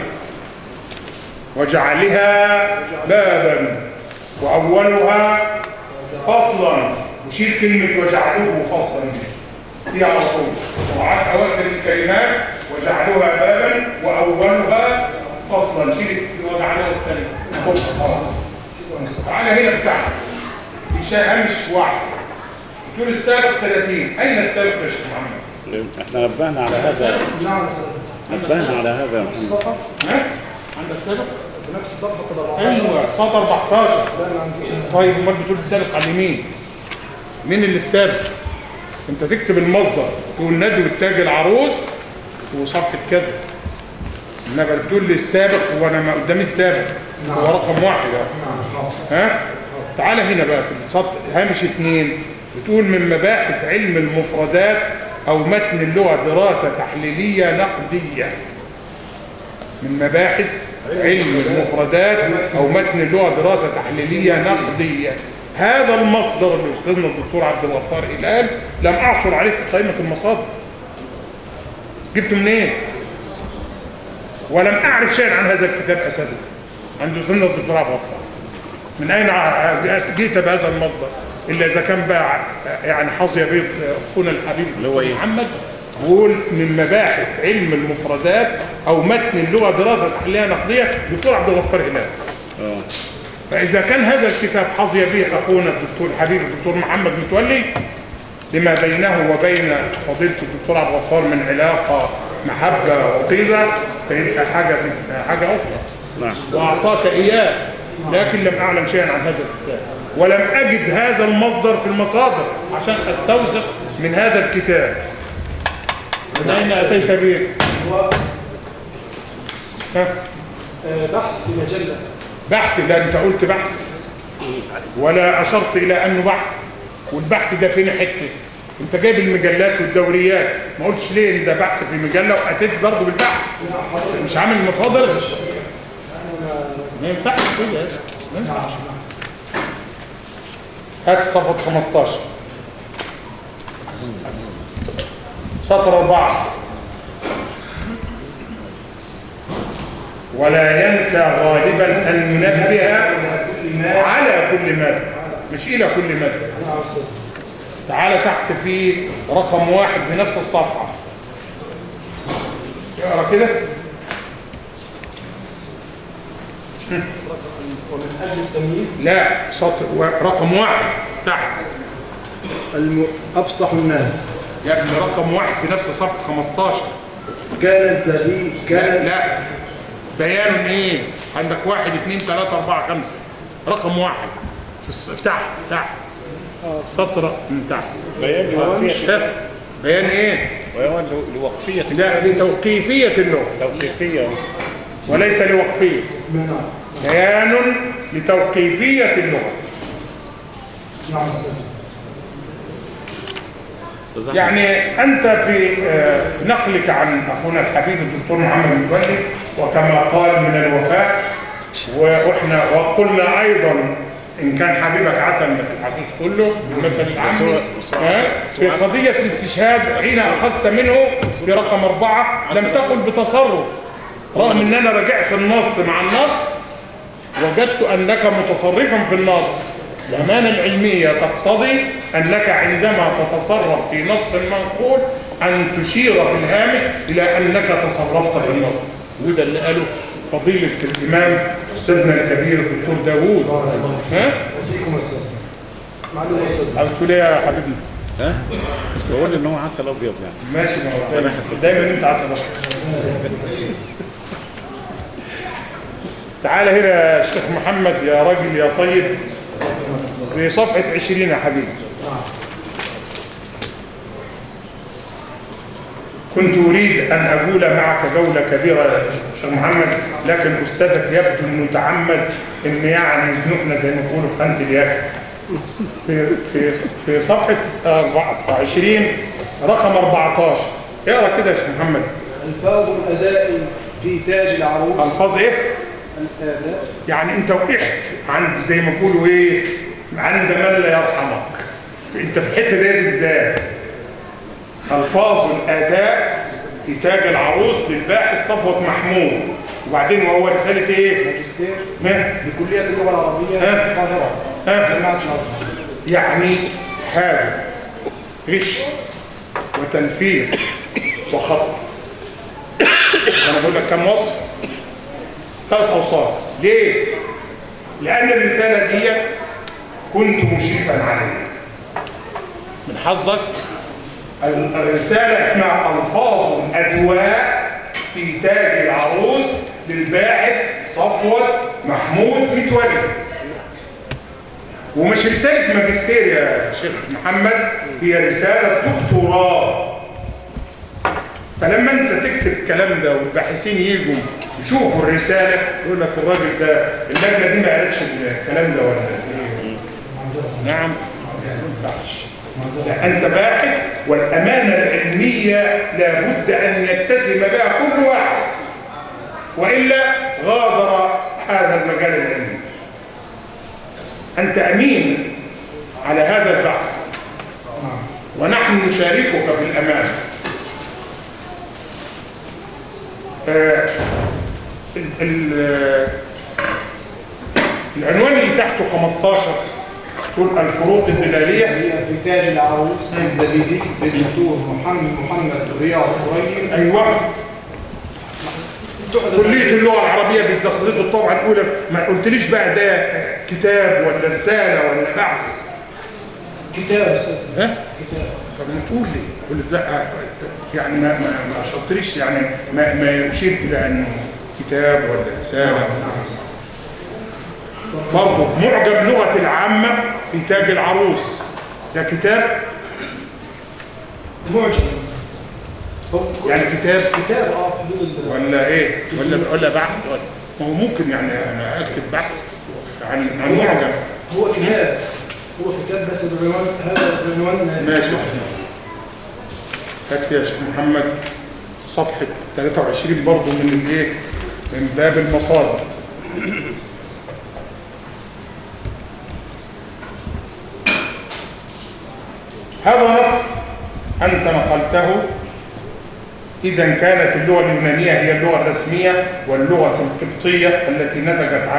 وجعلها بابا وأولها فصلا، وشيل كلمة وجعلوه فصلا دي على طول. مراعاة أواخر الكلمات وجعلوها بابا وأولها فصلا، شيل وجعلوها الثانية خلاص. تعالى هنا بتاعنا إنشاء هامش واحد. بتقول السابق 30. أين السابق يا شيخ محمد؟ احنا نبهنا على هذا. نعم أستاذ. نبهنا على هذا يا محمد. الصفحة ها؟ عندك سابق؟ بنفس الصفحة 17. ايوه سطر 14. لا ما عنديش. طيب امال بتقول السابق على اليمين؟ مين اللي السابق؟ انت تكتب المصدر تقول ندوة تاج العروس وصفحة كذا. انما بتقول لي السابق وانا ما قدامي السابق، هو رقم واحد ها. تعالى هنا بقى في السطر هامش 2 بتقول من مباحث علم المفردات او متن اللغه دراسه تحليليه نقديه. من مباحث علم المفردات او متن اللغه دراسه تحليليه نقديه. هذا المصدر اللي استاذنا الدكتور عبد الغفار قال لم اعثر عليه في قائمه المصادر. جبته منين؟ ولم اعرف شيئا عن هذا الكتاب اساسا عند استاذنا الدكتور عبد الغفار. من اين جئت بهذا المصدر الا اذا كان بقى يعني حظي بيض اخونا الحبيب اللي هو محمد بيقول من مباحث علم المفردات او متن اللغه دراسه تحليليه نقديه دكتور عبد الغفار هلال. فاذا كان هذا الكتاب حظي به اخونا الدكتور الحبيب الدكتور محمد متولي لما بينه وبين فضيله الدكتور عبد الغفار من علاقه محبه وطيده فيبقى حاجه اخرى. نعم. واعطاك اياه لكن لم اعلم شيئا عن هذا الكتاب ولم اجد هذا المصدر في المصادر عشان استوثق من هذا الكتاب. من اين اتيت به؟ بحث في مجله. بحث؟ لا انت قلت بحث ولا اشرت الى انه بحث. والبحث ده فين حته؟ انت جايب المجلات والدوريات ما قلتش ليه ان ده بحث في مجله واتيت برضه بالبحث. مش عامل مصادر؟ ما ينفعش كده. ما ينفعش. هات صفحه 15 سطر 4. ولا ينسى غالبا ان ينبه على كل ماده مش الى كل ماده. تعالى تحت في رقم 1 في نفس الصفحه اقرا كده. ومن اجل التمييز لا سطر رقم 1 تحت افصح الناس. يا ابني رقم 1 في نفس صفحه 15. كان الزبيب لا بيان ايه؟ عندك 1 2 3 4 5 رقم 1 في تحت سطر من تحت. بيان لوقفية. بيان ايه؟ بيان لوقفية. لا لتوقيفية اللغة. توقيفية وليس لوقفية. بيان لتوقيفية اللغة. نعم استاذ. يعني أنت في نقلك عن أخونا الحبيب الدكتور محمد متولي وكما قال من الوفاء وإحنا وقلنا أيضا إن كان حبيبك عسل ما تبحثوش كله بالمثل العامي في قضية الاستشهاد حين أخذت منه في رقم 4 لم تقل بتصرف رغم أن أنا رجعت النص مع النص وجدت أنك متصرفا في النص. الأمانة العلمية تقتضي أنك عندما تتصرف في نص منقول أن تشير في الهامش إلى أنك تصرفت في النص. وده اللي قاله فضيلة الإمام أستاذنا الكبير الدكتور داوود. وفيكم أستاذ. معلومة أستاذ. قلت له يا حبيبنا بقول إن هو عسل أبيض يعني. ماشي ما هو دايما أنت عسل أبيض. تعال هنا يا شيخ محمد يا راجل يا طيب في صفحة 20 يا حبيبي. كنت أريد أن أقول معك جولة كبيرة يا شيخ محمد لكن أستاذك يبدو أنه تعمد أن يعني يزنقنا زي ما بيقولوا في خانة اليد. في صفحة 20 رقم 14 اقرا كده يا شيخ محمد. ألفاظ الأداء في تاج العروس. ألفاظ إيه؟ الأداء. يعني أنت وقعت عند زي ما بيقولوا إيه؟ عند من لا يرحمك. أنت في الحتة دي إزاي؟ ألفاظ الأداء في تاج العروس للباحث صفوت محمود. وبعدين وهو رسالة إيه؟ ماجستير بكلية اللغة العربية القاهرة. جامعة ناصر. يعني هذا غش وتنفير وخطأ. أنا بقول لك كم وصف؟ 3 أوصاف. ليه؟ لأن الرسالة دي كنت مشرفا عليها. من حظك الرسالة اسمها ألفاظ الأدواء في تاج العروس للباحث صفوت محمود متولي. ومش رسالة ماجستير يا شيخ محمد، هي رسالة دكتوراه. فلما انت تكتب الكلام ده والباحثين يجوا يشوفوا الرسالة يقول لك الراجل ده اللجنة دي ما قالتش الكلام ده ولا ايه؟ نعم ما ينفعش. لا أنت باحث، والأمانة العلمية لابد أن يتسم بها كل واحد، وإلا غادر هذا المجال العلمي. أنت أمين على هذا البحث، ونحن نشاركك في الأمانة. العنوان اللي تحته 15 تقول الفروق الدلالية هي في تاج العروس الزبيدي للدكتور محمد رياض قريب. أيوة. كلية اللغة العربية بالزقزقة الطبعة الأولى. ما قلتليش بقى ده كتاب ولا رسالة ولا بحث؟ كتاب أستاذ. ها؟ كتاب. طب ما تقول لي، قلت لا يعني ما أشرتليش يعني ما يشير إلى أنه كتاب ولا رسالة. برضه معجم لغة العامة في تاج العروس ده كتاب؟ معجم يعني كتاب حدود ولا ايه ولا بحث ولا ما هو ممكن يعني انا اكتب بحث عن معجم. هو كتاب بس بالعنوان هذا العنوان. ماشي. هات يا شيخ محمد صفحة 23 برضه من الايه؟ من باب المصادر. هذا نص أنت نقلته. إذا كانت اللغة اليونانية هي اللغة الرسمية، واللغة القبطية التي نتجت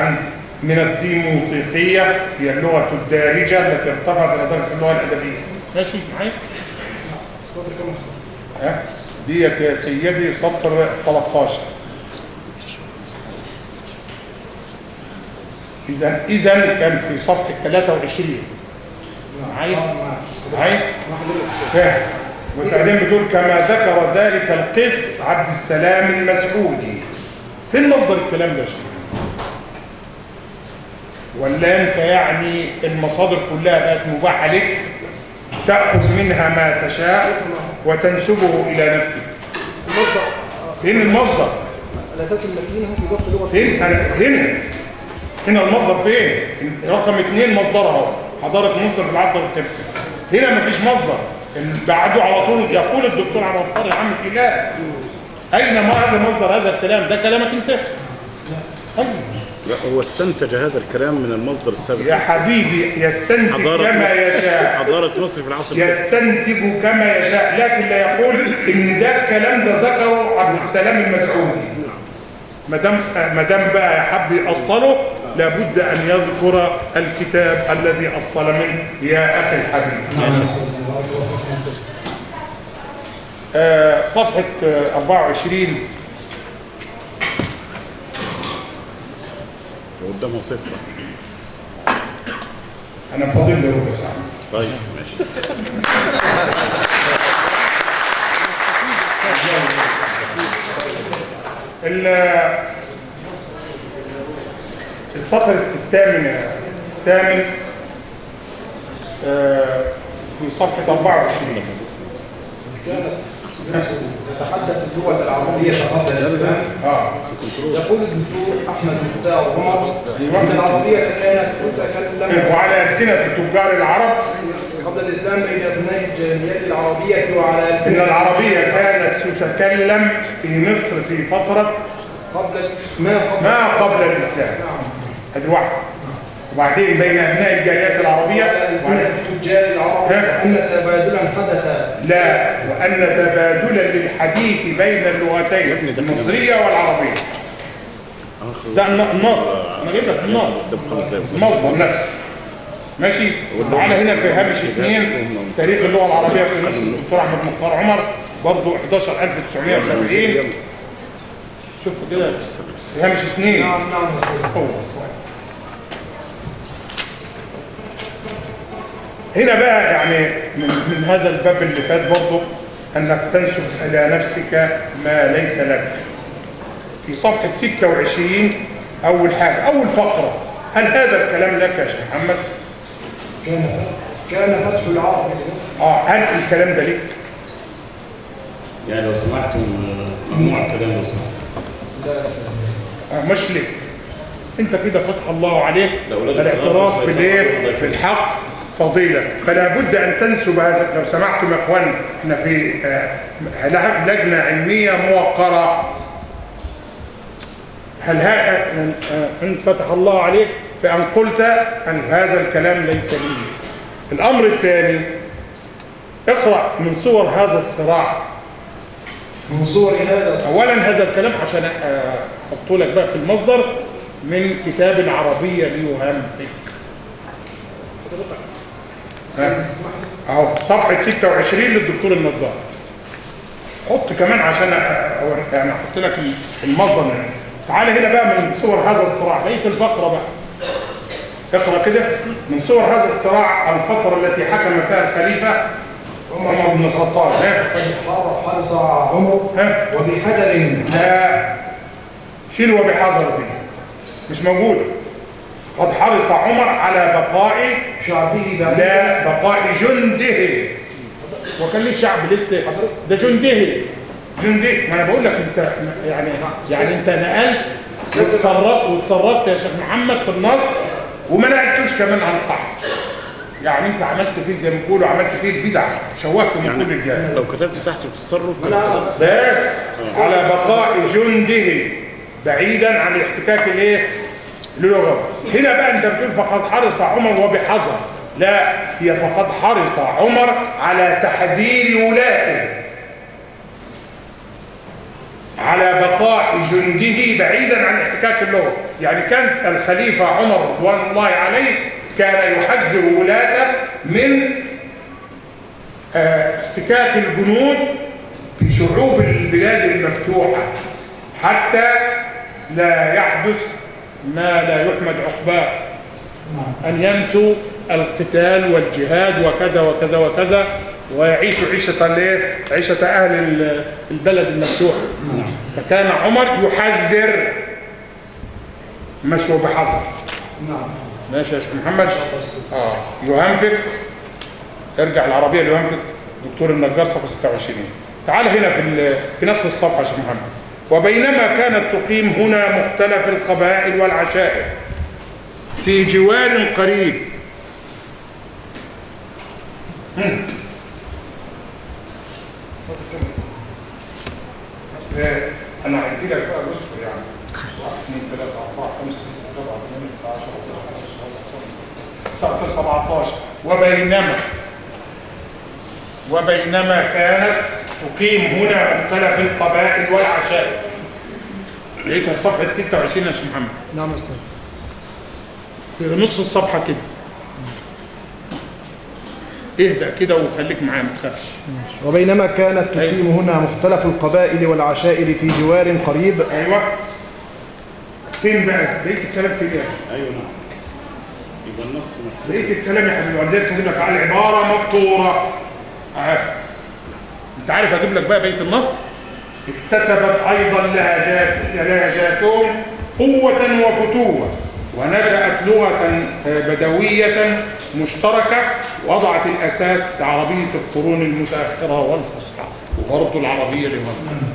من الديموطيقية هي اللغة الدارجة التي ارتفعت إلى درجة اللغة الأدبية. ماشي معايا؟ السطر كم؟ ديت يا سيدي سطر 13. إذا كان في صفحة 23 معايا؟ فاهم. وبعدين بتقول كما ذكر ذلك القس عبد السلام المسعودي. فين مصدر الكلام ده؟ ولا انت يعني المصادر كلها بقت مباحه لك تاخذ منها ما تشاء وتنسبه الى نفسك؟ فين المصدر؟ الاساس المتين هم في ضبط لغه. فين هنا المصدر فين؟ رقم 2 مصدرها حضاره مصر في العصر القبطي. هنا مفيش مصدر. بعده على طول يقول الدكتور عبد الغفار العمتي لا. اين ما هذا مصدر هذا الكلام؟ ده كلامك انت. لا هو استنتج هذا الكلام من المصدر السابق. يا حبيبي يستنتج كما يشاء. حضارة مصر في العصر يستنتج كما يشاء، لكن لا يقول ان ده الكلام ده ذكره عبد السلام المسعودي. ما دام بقى حب يأصله لابد ان يذكر الكتاب الذي أصل منه يا اخي الحبيب. صفحة 24 قدامها صفر. انا فاضل لي ربع ساعة. طيب ماشي. السطر الثامن في صفحة 24 تحدث اللغه العربيه قبل الاسلام. يقول الدكتور احمد مختار عمر ان العربيه كانت تتكلم وعلى ألسنة تجار العرب قبل الاسلام بين ابناء الجاليات العربيه وعلى إن ألسنة العربية كانت تتكلم في مصر في فترة ما قبل الإسلام. هذه واحدة. وبعدين بين أبناء الجاليات العربية ألسنة تجار العرب وأن تبادلا حدث. لا، وأن تبادلا للحديث بين اللغتين المصرية والعربية. ده النص. أنا جايب لك النص. المصدر نفسه. ماشي. وتعالى هنا في هامش 2 تاريخ اللغة العربية في مصر الدكتور أحمد مختار عمر برضه 11/1970. شوفوا كده هامش 2. نعم هنا بقى يعني من هذا الباب اللي فات برضه انك تنسب الى نفسك ما ليس لك. في صفحه 26 اول حاجه اول فقره، هل هذا الكلام لك يا شيخ محمد؟ كان فتح العرب لمصر. هل الكلام ده لك؟ يعني لو سمحتم ممنوع الكلام لو سمحت. لا مش لك انت كده فتح الله عليك الاعتراف بالحق فضيلة. فلا بد ان تنسب هذا. لو سمحتم يا اخوان، احنا في لجنة علمية موقرة. هل هذا ان فتح الله عليك فان قلت ان هذا الكلام ليس لي؟ الامر الثاني، اقرأ من صور هذا الصراع. من صور هذا الصراع. اولا هذا الكلام عشان احط لك بقى في المصدر من كتاب العربية ليهمفك اهو صفحة 26 للدكتور النجار. حط كمان عشان يعني احط لك المصدر منه. تعال هنا بقى من صور هذا الصراع، بقية الفقرة بقى اقرأ كده. من صور هذا الصراع الفترة التي حكم فيها الخليفة عمر بن الخطاب. حرص عمر وبحذر. لا شيل وبحذر دي مش موجودة. قد حرص عمر على بقاء شعبه لا بقاء جنده. وكان ليه شعب لسه؟ ده جنده. ما انا بقول لك انت يعني انت نقلت وتصرفت يا شيخ محمد في النص وما نقلتوش كمان عن صح. يعني انت عملت فيه زي ما بيقولوا عملت فيه البدع، شوهت من كل الجهات. لو كتبت تحت التصرف بس على بقاء جنده بعيدا عن الاحتكاك الايه؟ اللغوي. هنا بقى انت بتقول فقد حرص عمر وبحذر. لا، هي فقد حرص عمر على تحذير ولاته، على بقاء جنده بعيدا عن احتكاك اللغة. يعني كان الخليفة عمر رضوان الله عليه كان يحذر ولاته من احتكاك الجنود بشعوب البلاد المفتوحة حتى لا يحدث ما لا يحمد عقباه، أن ينسوا القتال والجهاد وكذا وكذا وكذا ويعيشوا عيشة أهل البلد المفتوح. فكان عمر يحذر مشوا بحذر. ماشي يا شيخ محمد. يهمفك ارجع العربية ليهمفك دكتور النجار صفحة 26. تعال هنا في نفس الصفحة يا شيخ محمد. وبينما كانت تقيم هنا مختلف القبائل والعشائر في جوار قريب انا هدي لك بقى الرزق يعني 1 2 3 4 5 6 7 8 9 10 17. وبينما كانت تقيم هنا مختلف القبائل والعشائر. لقيتها في صفحة 26 يا شيخ محمد. نعم يا استاذ. في نص الصفحة كده. اهدأ كده وخليك معايا ما تخافش. وبينما كانت تقيم هنا مختلف القبائل والعشائر في جوار قريب. ايوه. فين بقى؟ لقيت الكلام في ايه؟ ايوه نعم. يبقى النص لقيت الكلام يا حبيبي، ولذلك كاتب لك على العبارة مقطورة. انت عارف اجيب لك بقى بيت النص. اكتسبت ايضا لهجاتهم قوة وفتوة، ونشأت لغة بدوية مشتركة وضعت الأساس لعربية القرون المتأخرة والفصحى. وبرضه العربية لمصر.